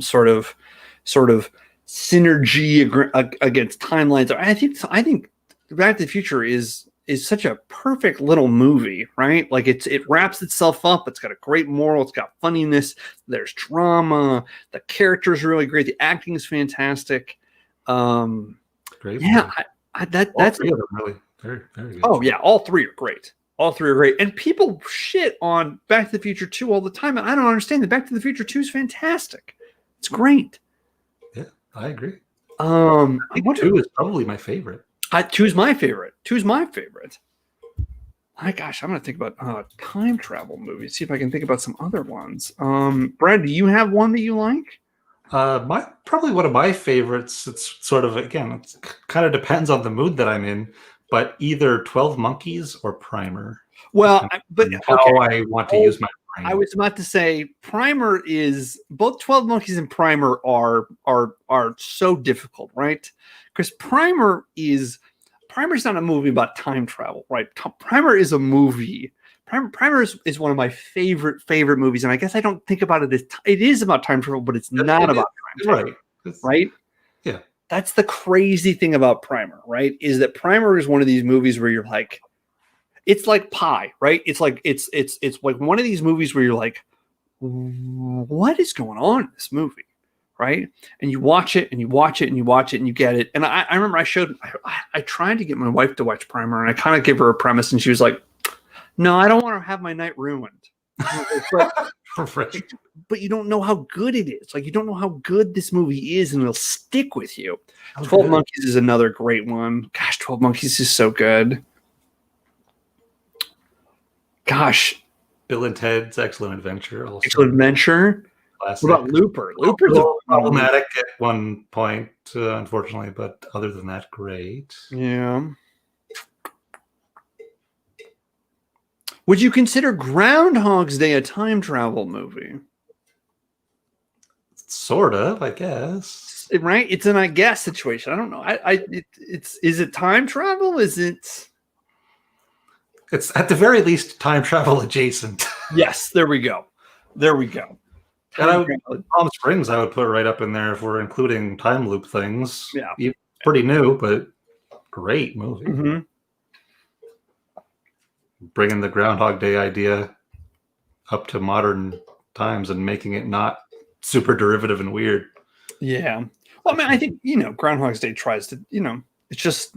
sort of synergy against timelines. I think Back to the Future is such a perfect little movie, right? Like it wraps itself up. It's got a great moral. It's got funniness. There's drama. The characters are really great. The acting is fantastic. Great. Yeah, that's three of them really very, very good. Oh yeah, all three are great. All three are great. And people shit on Back to the Future 2 all the time. And I don't understand that Back to the Future 2 is fantastic. It's great. Yeah, I agree. I think 2 is probably my favorite. 2's my favorite. 2's my favorite. My gosh, I'm going to think about time travel movies. See if I can think about some other ones. Brad, do you have one that you like? Probably one of my favorites. It's sort of, again, it kind of depends on the mood that I'm in. But either 12 Monkeys or Primer. Well, but how I want to use my brain. I was about to say Primer is both 12 Monkeys and Primer are so difficult, right? Because Primer's not a movie about time travel, right? Primer is a movie. Primer is one of my favorite movies, and I guess I don't think about it as it is about time travel, but it's not about time travel, right? Yeah. That's the crazy thing about Primer, right? Is that Primer is one of these movies where you're like, it's like Pi, right? It's like it's like one of these movies where you're like, what is going on in this movie, right? And you watch it and you watch it and you watch it and you get it. And I remember I tried to get my wife to watch Primer, and I kind of gave her a premise, and she was like, no, I don't want to have my night ruined. But you don't know how good it is. Like, you don't know how good this movie is, and it'll stick with you. 12 Monkeys is another great one. Gosh, 12 Monkeys is so good. Gosh. Bill and Ted's Excellent Adventure. Also. Excellent Adventure. Classic. What about Looper? Looper's problematic at one point, unfortunately, but other than that, great. Yeah. Would you consider Groundhog's Day a time travel movie? Sort of, I guess. Right? It's an I guess situation. I don't know. Is it time travel? Is it? It's at the very least time travel adjacent. Yes, there we go. And Palm Springs, I would put right up in there if we're including time loop things. Yeah, pretty new, but great movie. Mm-hmm. Bringing the Groundhog Day idea up to modern times and making it not super derivative and weird. Yeah. Well, I mean, I think, Groundhog's Day tries to, it's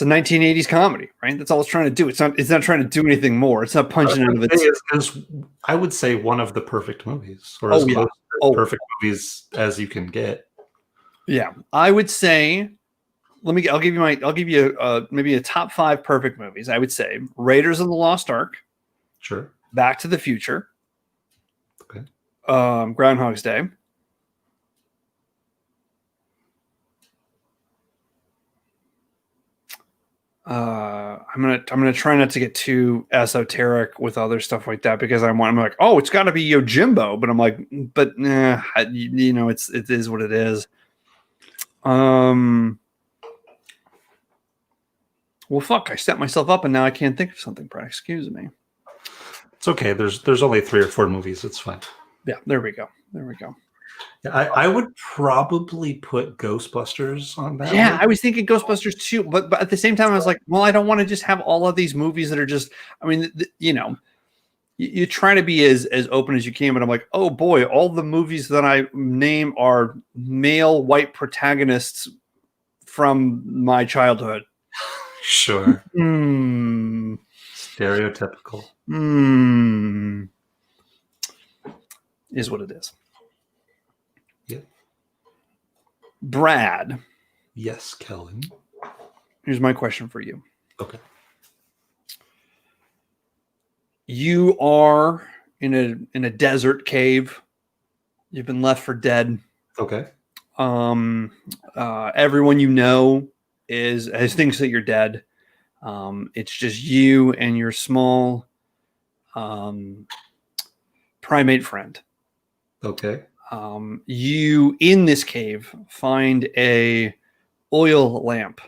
a 1980s comedy, right? That's all it's trying to do. It's not trying to do anything more. It's not punching out of its. Is I would say one of the perfect movies, or as close to perfect movies as you can get. Yeah, I would say. I'll give you maybe a top 5 perfect movies. I would say Raiders of the Lost Ark. Sure. Back to the Future. Okay. Groundhog's Day. I'm gonna try not to get too esoteric with other stuff like that, because I'm like, oh, it's got to be Yojimbo, but I'm like, but nah, it is what it is. Well, fuck, I set myself up and now I can't think of something, Brad. Excuse me. It's okay. There's only 3 or 4 movies. It's fine. Yeah, there we go. Yeah, I would probably put Ghostbusters on that. Yeah, one. I was thinking Ghostbusters too, but at the same time, I was like, well, I don't want to just have all of these movies that are just, I mean, you try to be as open as you can, but I'm like, oh boy, all the movies that I name are male white protagonists from my childhood. Sure. Stereotypical. Is what it is. Yeah. Brad. Yes, Kellen. Here's my question for you. Okay. You are in a desert cave. You've been left for dead. Okay. Everyone you know thinks that you're dead. It's just you and your small primate friend. Okay. You in this cave find a oil lamp,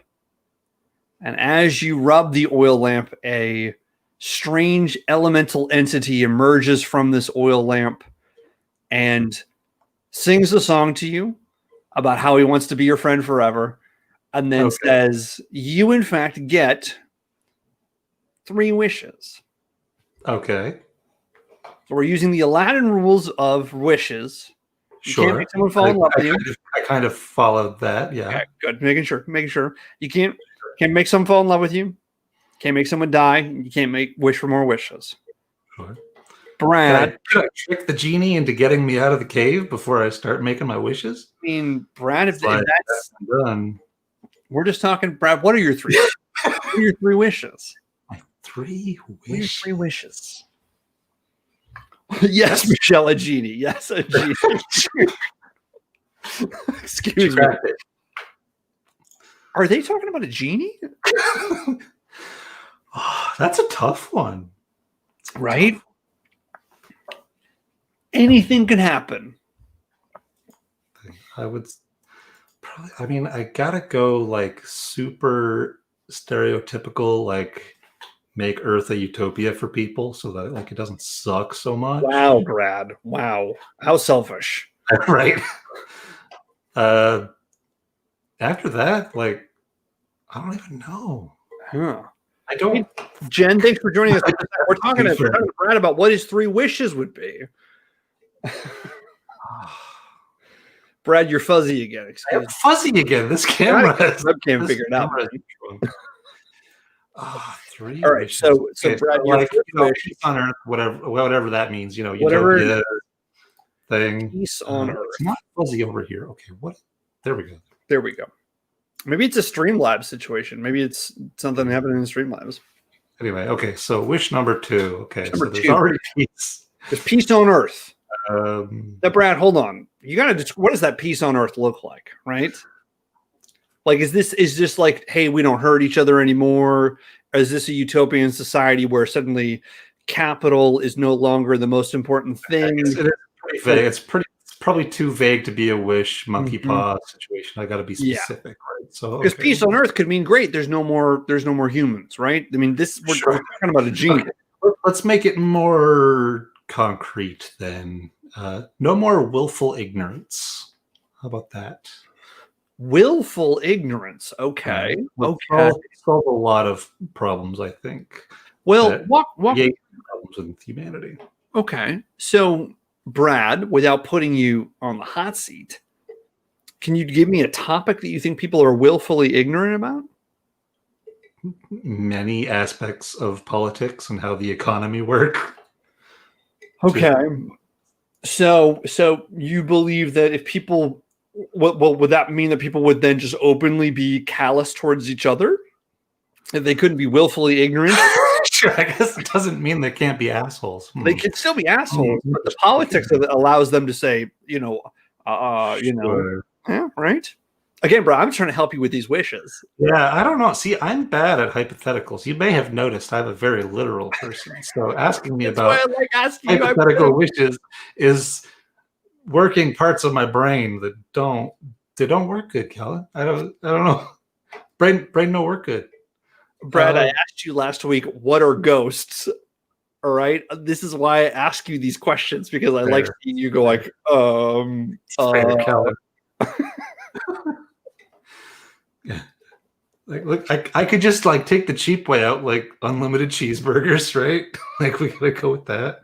and as you rub the oil lamp, a strange elemental entity emerges from this oil lamp and sings a song to you about how he wants to be your friend forever, and then says you in fact get 3 wishes. Okay. So we're using the Aladdin rules of wishes. You can't make someone fall in love with you. I kind of followed that. Yeah. Okay, good. Making sure. You can't make someone fall in love with you. Can't make someone die. You can't wish for more wishes. Sure. Brad, Could I trick the genie into getting me out of the cave before I start making my wishes? I mean, Brad, if that's done, we're just talking. Brad, what are your 3? What are your 3 wishes? My 3 wishes. What are your 3 wishes? Yes, Michelle, a genie. Yes, a genie. Excuse me. Are they talking about a genie? Oh, that's a tough one. Right? Anything can happen. I would probably, I mean, I gotta go like super stereotypical, like make Earth a utopia for people so that like it doesn't suck so much. Wow, Brad. Wow. How selfish. Right. After that, like, I don't even know. Huh. I don't. Jen, thanks for joining us. We're talking to Brad about what his 3 wishes would be. Brad, you're fuzzy again. Excuse me. Fuzzy again. This camera. Webcam figured it out. 3 All right, wishes. so Brad, like, peace on Earth, whatever that means. Whatever utopia thing. Peace on Earth. It's not fuzzy over here. Okay, what? There we go. There we go. Maybe it's a Streamlabs situation. Maybe it's something happening in Streamlabs. Anyway, okay. So wish number 2. Okay, Number so there's 2. already peace. There's peace on Earth. Now, Brad, hold on. You gotta just. What does that peace on Earth look like? Right? Like, is this like, hey, we don't hurt each other anymore? Or is this a utopian society where suddenly capital is no longer the most important thing? It is pretty vague. It's probably too vague to be a wish monkey paw situation. I got to be specific, right? So because peace on Earth could mean great. There's no more humans, right? I mean, we're talking about a genie. Okay. Let's make it more concrete then. No more willful ignorance. How about that? Willful ignorance. Okay. Okay. Solve a lot of problems, I think. Well, what problems with humanity? Okay. So, Brad, without putting you on the hot seat, can you give me a topic that you think people are willfully ignorant about? Many aspects of politics and how the economy work. Okay. So you believe that if people, would that mean that people would then just openly be callous towards each other? That they couldn't be willfully ignorant? Sure, I guess it doesn't mean they can't be assholes. They can still be assholes, but the politics of it allows them to say, Sure. yeah, right? Again, bro, I'm trying to help you with these wishes. Yeah, I don't know. See, I'm bad at hypotheticals. You may have noticed I'm a very literal person. So asking me about hypothetical wishes is working parts of my brain that don't work good, Kellen. I don't know. Brain don't work good. Brad, I asked you last week, what are ghosts? All right. This is why I ask you these questions, because I like seeing you go like, Kellen. Yeah. Like, look, I could just like take the cheap way out, like unlimited cheeseburgers, right? Like we gotta go with that.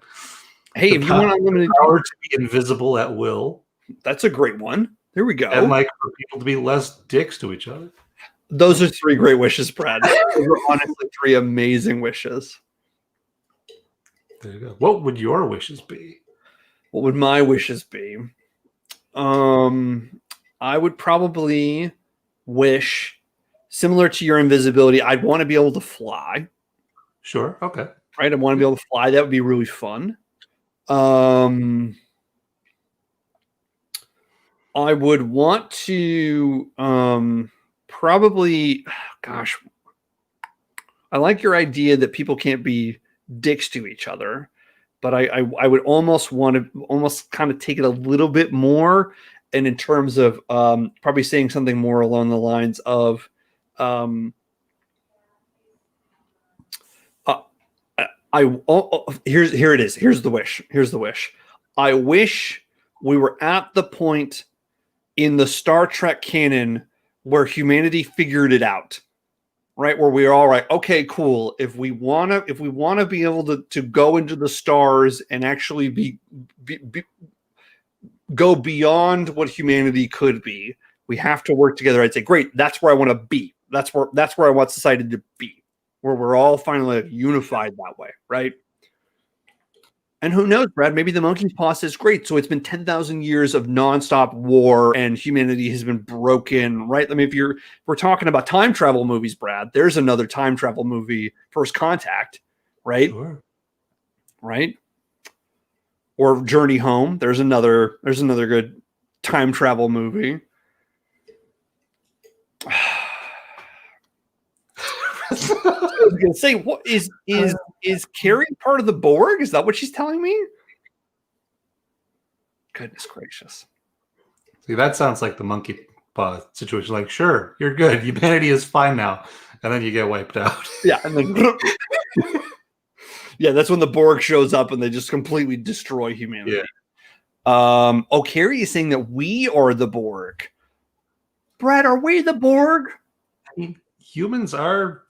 Hey, if you want unlimited power to be invisible at will, that's a great one. There we go. And like for people to be less dicks to each other. Those are 3 great wishes, Brad. Those are honestly 3 amazing wishes. There you go. What would your wishes be? What would my wishes be? I would probably wish, similar to your invisibility, I'd want to be able to fly. Sure. Okay. Right? I want to be able to fly. That would be really fun. I would want to probably, gosh, I like your idea that people can't be dicks to each other, but I would almost want to kind of take it a little bit more, and in terms of probably saying something more along the lines of here it is. Here's the wish. I wish we were at the point in the Star Trek canon where humanity figured it out, right? Where we're all right. Okay, cool. If we want to be able to go into the stars and actually go beyond what humanity could be, we have to work together. I'd say, great. That's where I want to be. That's where I want society to be, where we're all finally unified that way, right? And who knows, Brad? Maybe the monkey's paw is great. So it's been 10,000 years of nonstop war, and humanity has been broken, right? I mean, if we're talking about time travel movies, Brad, there's another time travel movie, First Contact, right? Sure. Right? Or Journey Home. There's another good time travel movie. I was gonna say, what is Carrie part of the Borg? Is that what she's telling me? Goodness gracious! See, that sounds like the monkey paw situation. Like, sure, you're good. Humanity is fine now, and then you get wiped out. Yeah, and then yeah, that's when the Borg shows up and they just completely destroy humanity. Yeah. Carrie is saying that we are the Borg. Brad, are we the Borg? I mean, humans are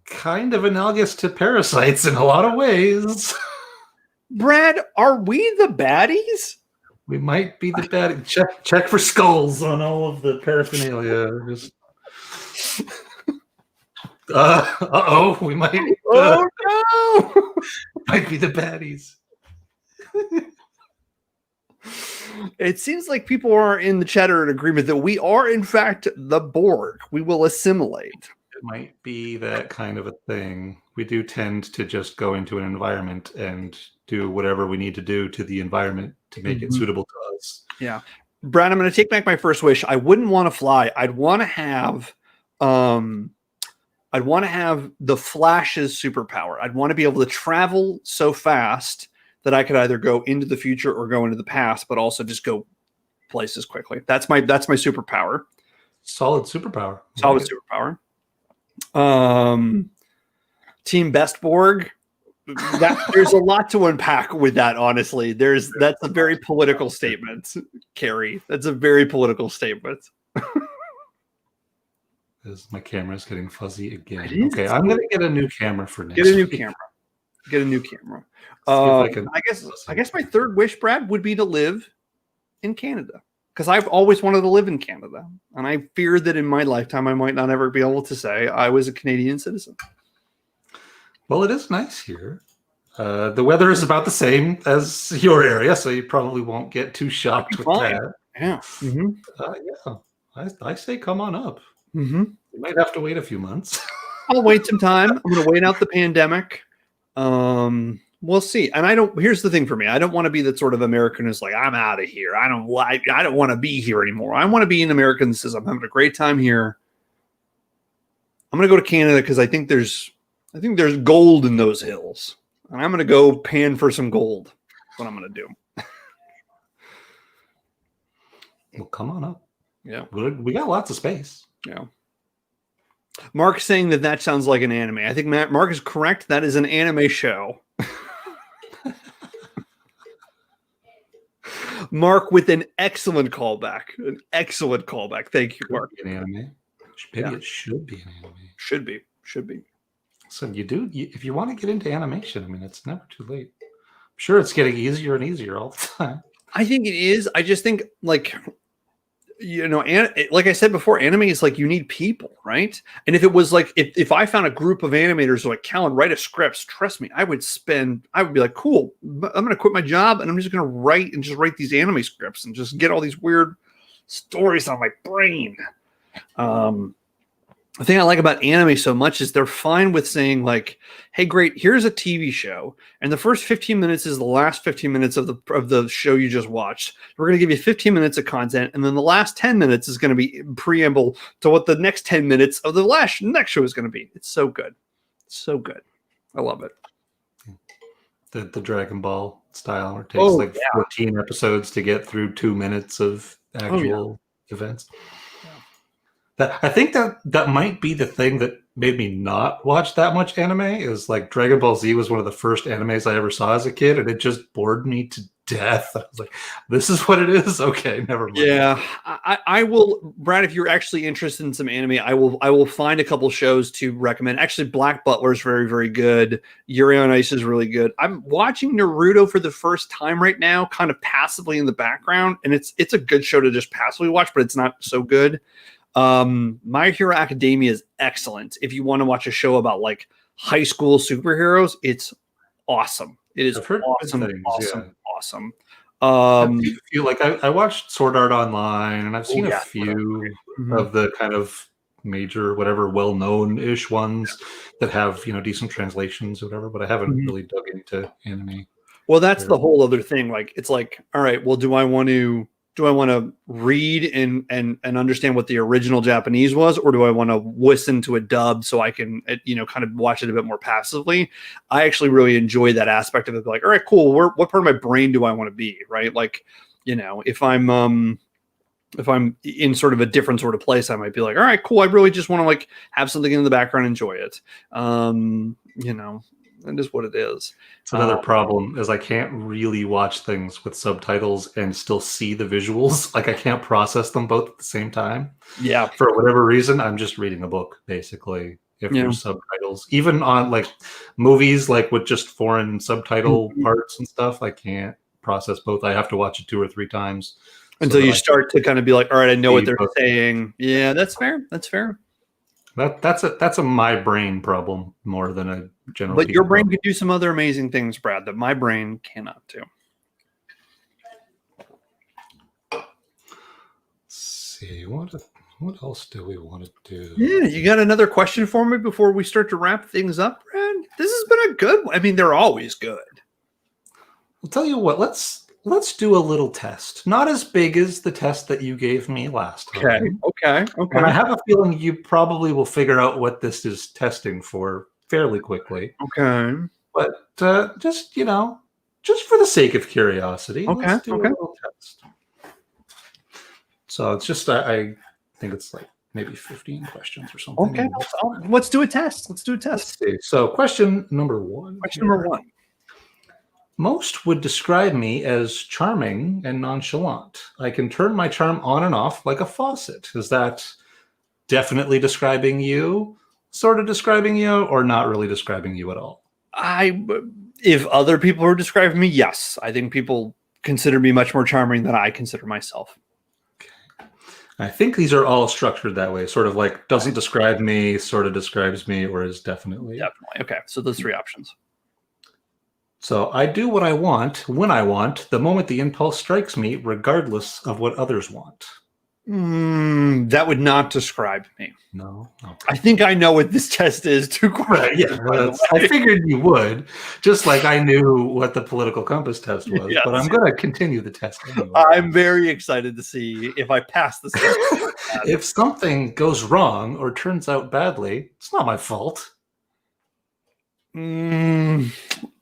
kind of analogous to parasites in a lot of ways. Brad, are we the baddies? We might be the bad. Check for skulls on all of the paraphernalia. Just we might. Oh no! Might be the baddies. It seems like people are in the chat in agreement that we are, in fact, the Borg. We will assimilate. It might be that kind of a thing. We do tend to just go into an environment and do whatever we need to do to the environment to make it suitable to us. Yeah. Brad, I'm going to take back my first wish. I wouldn't want to fly. I'd want to have the Flash's superpower. I'd want to be able to travel so fast that I could either go into the future or go into the past, but also just go places quickly. That's my superpower. Solid superpower. Solid superpower. Team Best Borg. There's a lot to unpack with that, honestly. That's a very political statement, Carrie. That's a very political statement. My camera's getting fuzzy again. Okay, I'm gonna get a new camera for next. Get a new camera. I guess my third wish, Brad, would be to live in Canada, because I've always wanted to live in Canada, and I fear that in my lifetime I might not ever be able to say I was a Canadian citizen. Well, it is nice here. The weather is about the same as your area, so you probably won't get too shocked with that. Yeah. Mm-hmm. I say come on up. Mm-hmm. You might have to wait a few months. I'll wait some time. I'm going to wait out the pandemic. We'll see. And here's the thing for me. I don't want to be that sort of American who's like, I'm out of here. I don't want to be here anymore. I want to be an American that says, I'm having a great time here. I'm going to go to Canada because I think there's gold in those hills. And I'm going to go pan for some gold. That's what I'm going to do. Well, come on up. Yeah. We got lots of space. Yeah. Mark's saying that sounds like an anime. I think Mark is correct. That is an anime show. Mark with an excellent callback. Thank you, Mark. An anime. Maybe it should be an anime. Should be. So if you want to get into animation, I mean, it's never too late. I'm sure it's getting easier and easier all the time. I think it is. I just think, like I said before, anime is like, you need people, right? And if it was like, if I found a group of animators like Kellen, write a script, trust me, I would be like, cool, I'm going to quit my job and I'm just going to write these anime scripts and just get all these weird stories on my brain. The thing I like about anime so much is they're fine with saying like, hey, great, here's a TV show. And the first 15 minutes is the last 15 minutes of the show you just watched. We're going to give you 15 minutes of content. And then the last 10 minutes is going to be preamble to what the next 10 minutes of the next show is going to be. It's so good. So good. I love it. The Dragon Ball style, where it takes 14 episodes to get through 2 minutes of actual events. I think that might be the thing that made me not watch that much anime. Is like Dragon Ball Z was one of the first animes I ever saw as a kid, and it just bored me to death. I was like, "This is what it is." Okay, never mind. Yeah, I will, Brad. If you're actually interested in some anime, I will find a couple shows to recommend. Actually, Black Butler is very, very good. Yuri on Ice is really good. I'm watching Naruto for the first time right now, kind of passively in the background, and it's a good show to just passively watch, but it's not so good. My Hero Academia is excellent. If you want to watch a show about like high school superheroes, it's awesome. It is awesome. I feel like I watched Sword Art Online, and I've seen a few of the kind of major, whatever, well-known-ish ones that have decent translations or whatever, but I haven't really dug into anime. Well, that's the whole other thing. Like, it's like, all right, well, do I want to read and understand what the original Japanese was, or do I want to listen to a dub so I can, kind of watch it a bit more passively? I actually really enjoy that aspect of it. Like, all right, cool. What part of my brain do I want to be? Right. Like, if I'm in sort of a different sort of place, I might be like, all right, cool. I really just want to like have something in the background, enjoy it. That is what it is. It's another problem is I can't really watch things with subtitles and still see the visuals. Like I can't process them both at the same time. Yeah. For whatever reason, I'm just reading a book basically. If there's subtitles, even on like movies, like with just foreign subtitle parts and stuff, I can't process both. I have to watch it 2 or 3 times until you start to kind of be like, all right, I know what they're saying. Yeah, that's fair. That's fair. That's a my brain problem more than a general. But your brain can do some other amazing things, Brad, that my brain cannot do. Let's see, what else do we want to do? Yeah, you got another question for me before we start to wrap things up, Brad? This has been a good one. I mean, they're always good. I'll tell you what. Let's do a little test. Not as big as the test that you gave me last time. Okay. And I have a feeling you probably will figure out what this is testing for fairly quickly. Okay. But just for the sake of curiosity, let's do a little test. So it's just I think it's like maybe 15 questions or something. Okay. Let's do a test. Let's see. So question number 1. Number 1. Most would describe me as charming and nonchalant. I can turn my charm on and off like a faucet. Is that definitely describing you, sort of describing you, or not really describing you at all? If other people are describing me, yes. I think people consider me much more charming than I consider myself. Okay. I think these are all structured that way, sort of like doesn't describe me, sort of describes me, or is definitely. Definitely. Okay, so those 3 options. So I do what I want, when I want, the moment the impulse strikes me, regardless of what others want. That would not describe me. No. Okay. I think I know what this test is too. Right, yeah, I figured you would, just like I knew what the political compass test was. Yes. But I'm going to continue the test anyway. I'm very excited to see if I pass this test. If something goes wrong or turns out badly, it's not my fault.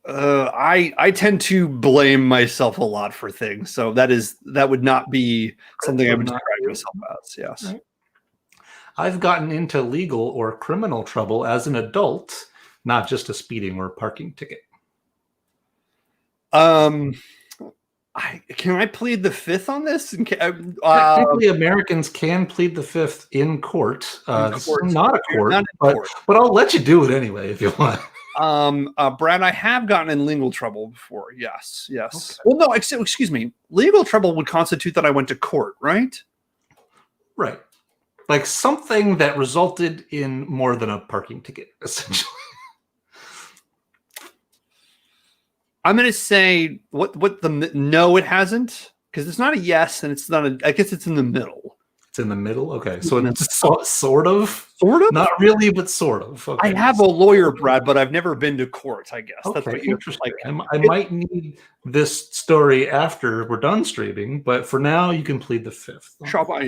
I tend to blame myself a lot for things, so that would not be something I would describe myself as. Yes, right. I've gotten into legal or criminal trouble as an adult, not just a speeding or parking ticket. Can I plead the 5th on this? Technically, Americans can plead the 5th in court. This is not a court, but I'll let you do it anyway if you want. Brad, I have gotten in legal trouble before. Yes. Okay. Well, no, excuse me. Legal trouble would constitute that I went to court, right? Right. Like something that resulted in more than a parking ticket, essentially. I'm going to say no, it hasn't, because it's not a yes, and it's not I guess it's in the middle. It's in the middle? Okay. So it's sort of? Sort of? Not really, but sort of. Okay. I have a lawyer, Brad, but I've never been to court, I guess. Okay, that's what interesting. I might need this story after we're done streaming, but for now, you can plead the 5th.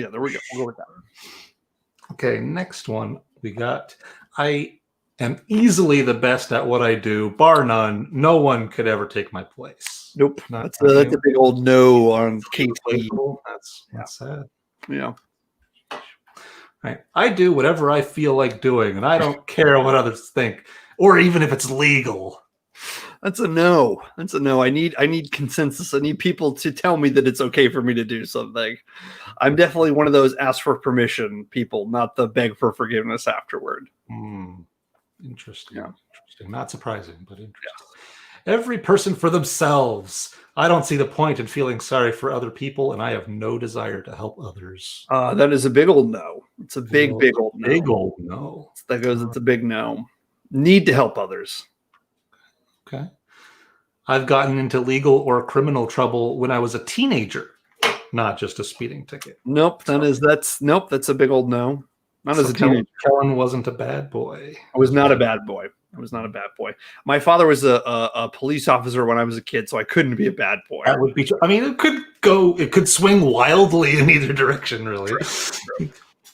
Yeah, there we go. We'll go with that. Okay, next one we got. I am easily the best at what I do, bar none. No one could ever take my place. Nope. Not- That's a big old no on KP. Replaceable? That's sad. Yeah. Right. I do whatever I feel like doing, and I don't care what others think, or even if it's legal. That's a no. That's a no. I need consensus. I need people to tell me that it's okay for me to do something. I'm definitely one of those ask for permission people, not the beg for forgiveness afterward. Interesting. Yeah. Interesting. Not surprising, but interesting. Yeah. Every person for themselves. I don't see the point in feeling sorry for other people, and I have no desire to help others. That is a big old no. It's a big old no. Big old no. That goes, it's a big no. Need to help others. Okay. I've gotten into legal or criminal trouble when I was a teenager, not just a speeding ticket. Nope. That's a big old no. Not as a teenager. Kellen wasn't a bad boy. I was not a bad boy. I was not a bad boy. My father was a police officer when I was a kid, so I couldn't be a bad boy. That would be. I mean, it could swing wildly in either direction, really.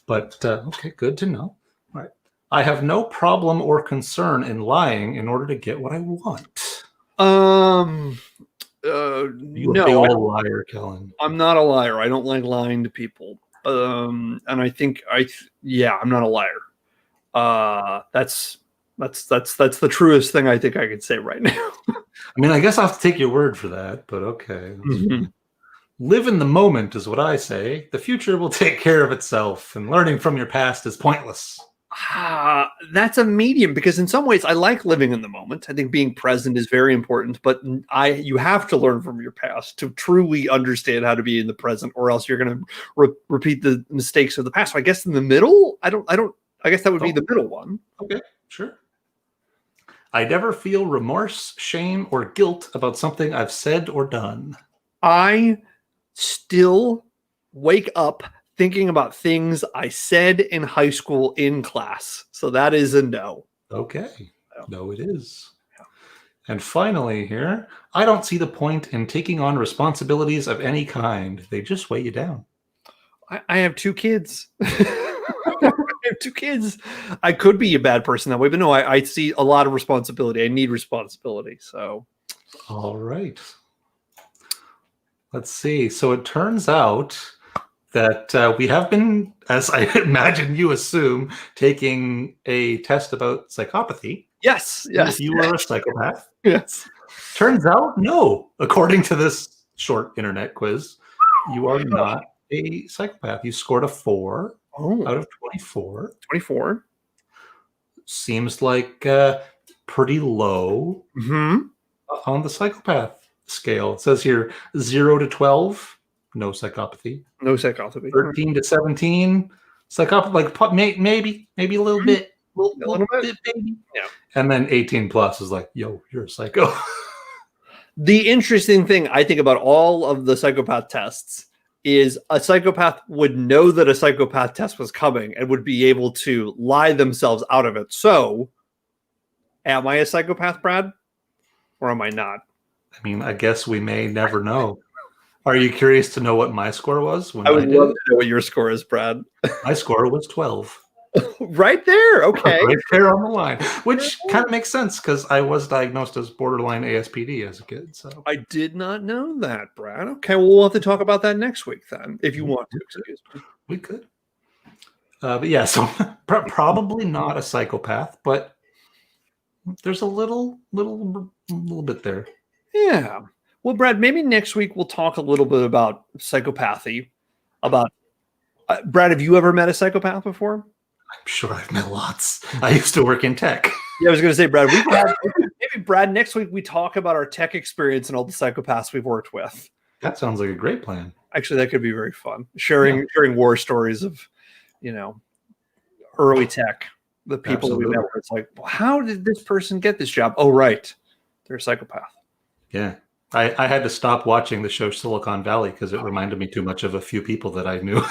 But okay, good to know. All right. I have no problem or concern in lying in order to get what I want. You a big old liar, Kellen. I'm not a liar. I don't like lying to people. And I think I'm not a liar. That's the truest thing I think I could say right now. I mean, I guess I'll have to take your word for that, but okay. Live in the moment is what I say. The future will take care of itself, and learning from your past is pointless. That's a medium, because in some ways I like living in the moment. I think being present is very important, but you have to learn from your past to truly understand how to be in the present, or else you're going to repeat the mistakes of the past. So I guess in the middle, I guess that would be the middle one. Okay, sure. I never feel remorse, shame, or guilt about something I've said or done. I still wake up thinking about things I said in high school in class. So that is a no. Okay. No, it is. Yeah. And finally here, I don't see the point in taking on responsibilities of any kind. They just weigh you down. I have 2 kids. I have 2 kids. I could be a bad person that way, but no, I see a lot of responsibility. I need responsibility. So, all right. Let's see. So it turns out that we have been, as I imagine you assume, taking a test about psychopathy. Yes. If you were a psychopath. Yes. Turns out, no. According to this short internet quiz, you are not a psychopath. You scored a 4 out of 24. 24. Seems like pretty low on the psychopath scale. It says here 0 to 12. No psychopathy. No psychopathy. 13 to 17, psychopathy, like maybe a little bit, little bit, maybe. Yeah. And then 18 plus is like, yo, you're a psycho. The interesting thing I think about all of the psychopath tests is a psychopath would know that a psychopath test was coming and would be able to lie themselves out of it. So, am I a psychopath, Brad? Or am I not? I mean, I guess we may never know. Are you curious to know what my score was? When I would love to know what your score is, Brad. My score was 12. Right there. Okay. Right there on the line, which kind of makes sense because I was diagnosed as borderline ASPD as a kid. So I did not know that, Brad. Okay, well, we'll have to talk about that next week then, if you want to. Excuse me. We could. But yeah, so probably not a psychopath, but there's a little bit there. Yeah. Well, Brad, maybe next week we'll talk a little bit about psychopathy. Brad, have you ever met a psychopath before? I'm sure I've met lots. I used to work in tech. Yeah, I was going to say, Brad, maybe Brad, next week we talk about our tech experience and all the psychopaths we've worked with. That sounds like a great plan. Actually, that could be very fun. Sharing war stories of, early tech, the people that we met. It's like, well, how did this person get this job? Oh, right, they're a psychopath. Yeah. I had to stop watching the show Silicon Valley because it reminded me too much of a few people that I knew.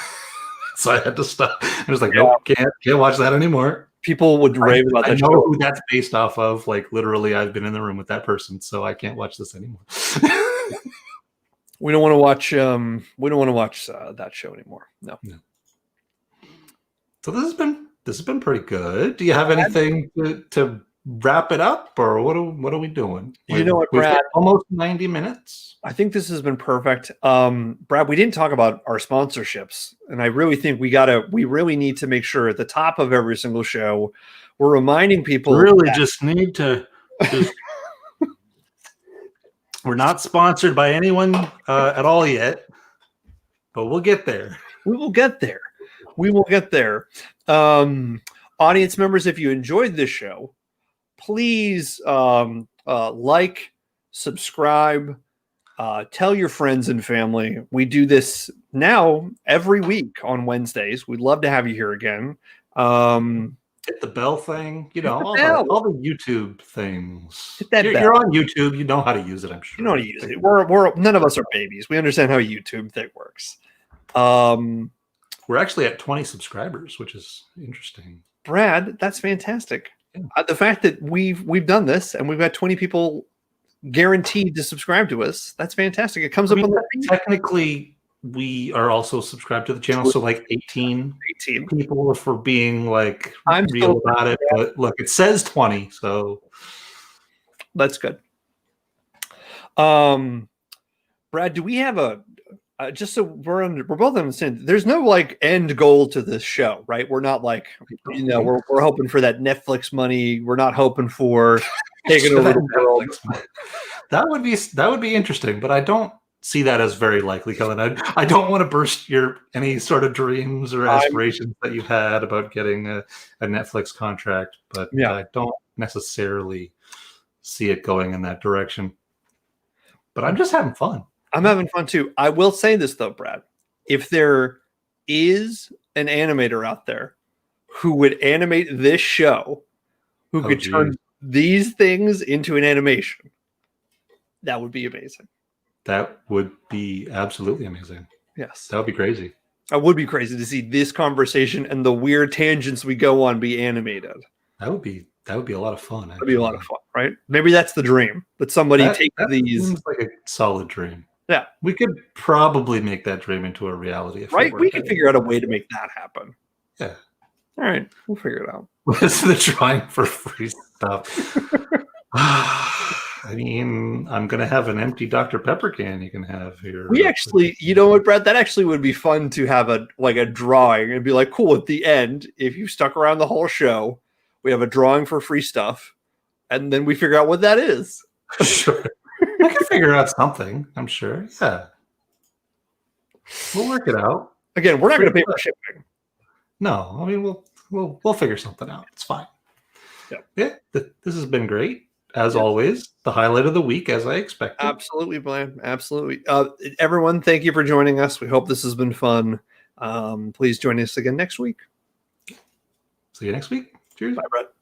So I had to stop. I was like, nope, can't watch that anymore. People would rave about that I know show. who that's based off of. Like literally, I've been in the room with that person, so I can't watch this anymore. We don't want to watch. We don't want to watch that show anymore. No. So this has been This has been pretty good. Do you have anything to wrap it up, or what are we doing? You know what, We've Brad? got almost 90 minutes. I think this has been perfect. Brad, we didn't talk about our sponsorships, and I really think we really need to make sure at the top of every single show, we're reminding people. We really just need to we're not sponsored by anyone at all yet, but we'll get there. We will get there. We will get there. Audience members, if you enjoyed this show, please like, subscribe, tell your friends and family. We do this now every week on Wednesdays. We'd love to have you here again. Hit the bell thing, all the YouTube things. Hit that bell. You're on YouTube. You know how to use it, I'm sure. You know how to use it. We're none of us are babies. We understand how YouTube thing works. We're actually at 20 subscribers, which is interesting. Brad, that's fantastic. Yeah. The fact that we've done this and we've got 20 people guaranteed to subscribe to us, that's fantastic. It comes up on the feed. Technically, we are also subscribed to the channel, so like 18 people, if we're being like real about it. But look, it says 20, so that's good. Brad, do we have a just so we're both on the same? There's no like end goal to this show, right? We're not like we're hoping for that Netflix money. We're not hoping for taking over the world. That would be interesting, but I don't see that as very likely, Kellen. I don't want to burst any sort of dreams or aspirations that you've had about getting a Netflix contract, but I don't necessarily see it going in that direction. But I'm just having fun. I'm having fun too. I will say this though, Brad. If there is an animator out there who would animate this show, who could turn these things into an animation, that would be amazing. That would be absolutely amazing. Yes. That would be crazy. That would be crazy to see this conversation and the weird tangents we go on be animated. That would be a lot of fun. That'd be a lot of fun, right? Maybe that's the dream. That somebody take these. Seems like a solid dream. Yeah. We could probably make that dream into a reality. Right? We could figure out a way to make that happen. Yeah. All right. We'll figure it out. What's the drawing for free stuff? I mean, I'm going to have an empty Dr. Pepper can you can have here. We actually, you know what, Brad? That actually would be fun to have a drawing and be like, cool, at the end, if you stuck around the whole show, we have a drawing for free stuff, and then we figure out what that is. Sure. I can figure out something, I'm sure. Yeah. We'll work it out. Again, we're not going to pay for shipping. No, I mean, we'll figure something out. It's fine. Yeah. This has been great. As always, the highlight of the week, as I expected. Absolutely, Brian. Absolutely. Everyone, thank you for joining us. We hope this has been fun. Please join us again next week. See you next week. Cheers. Bye, Brett.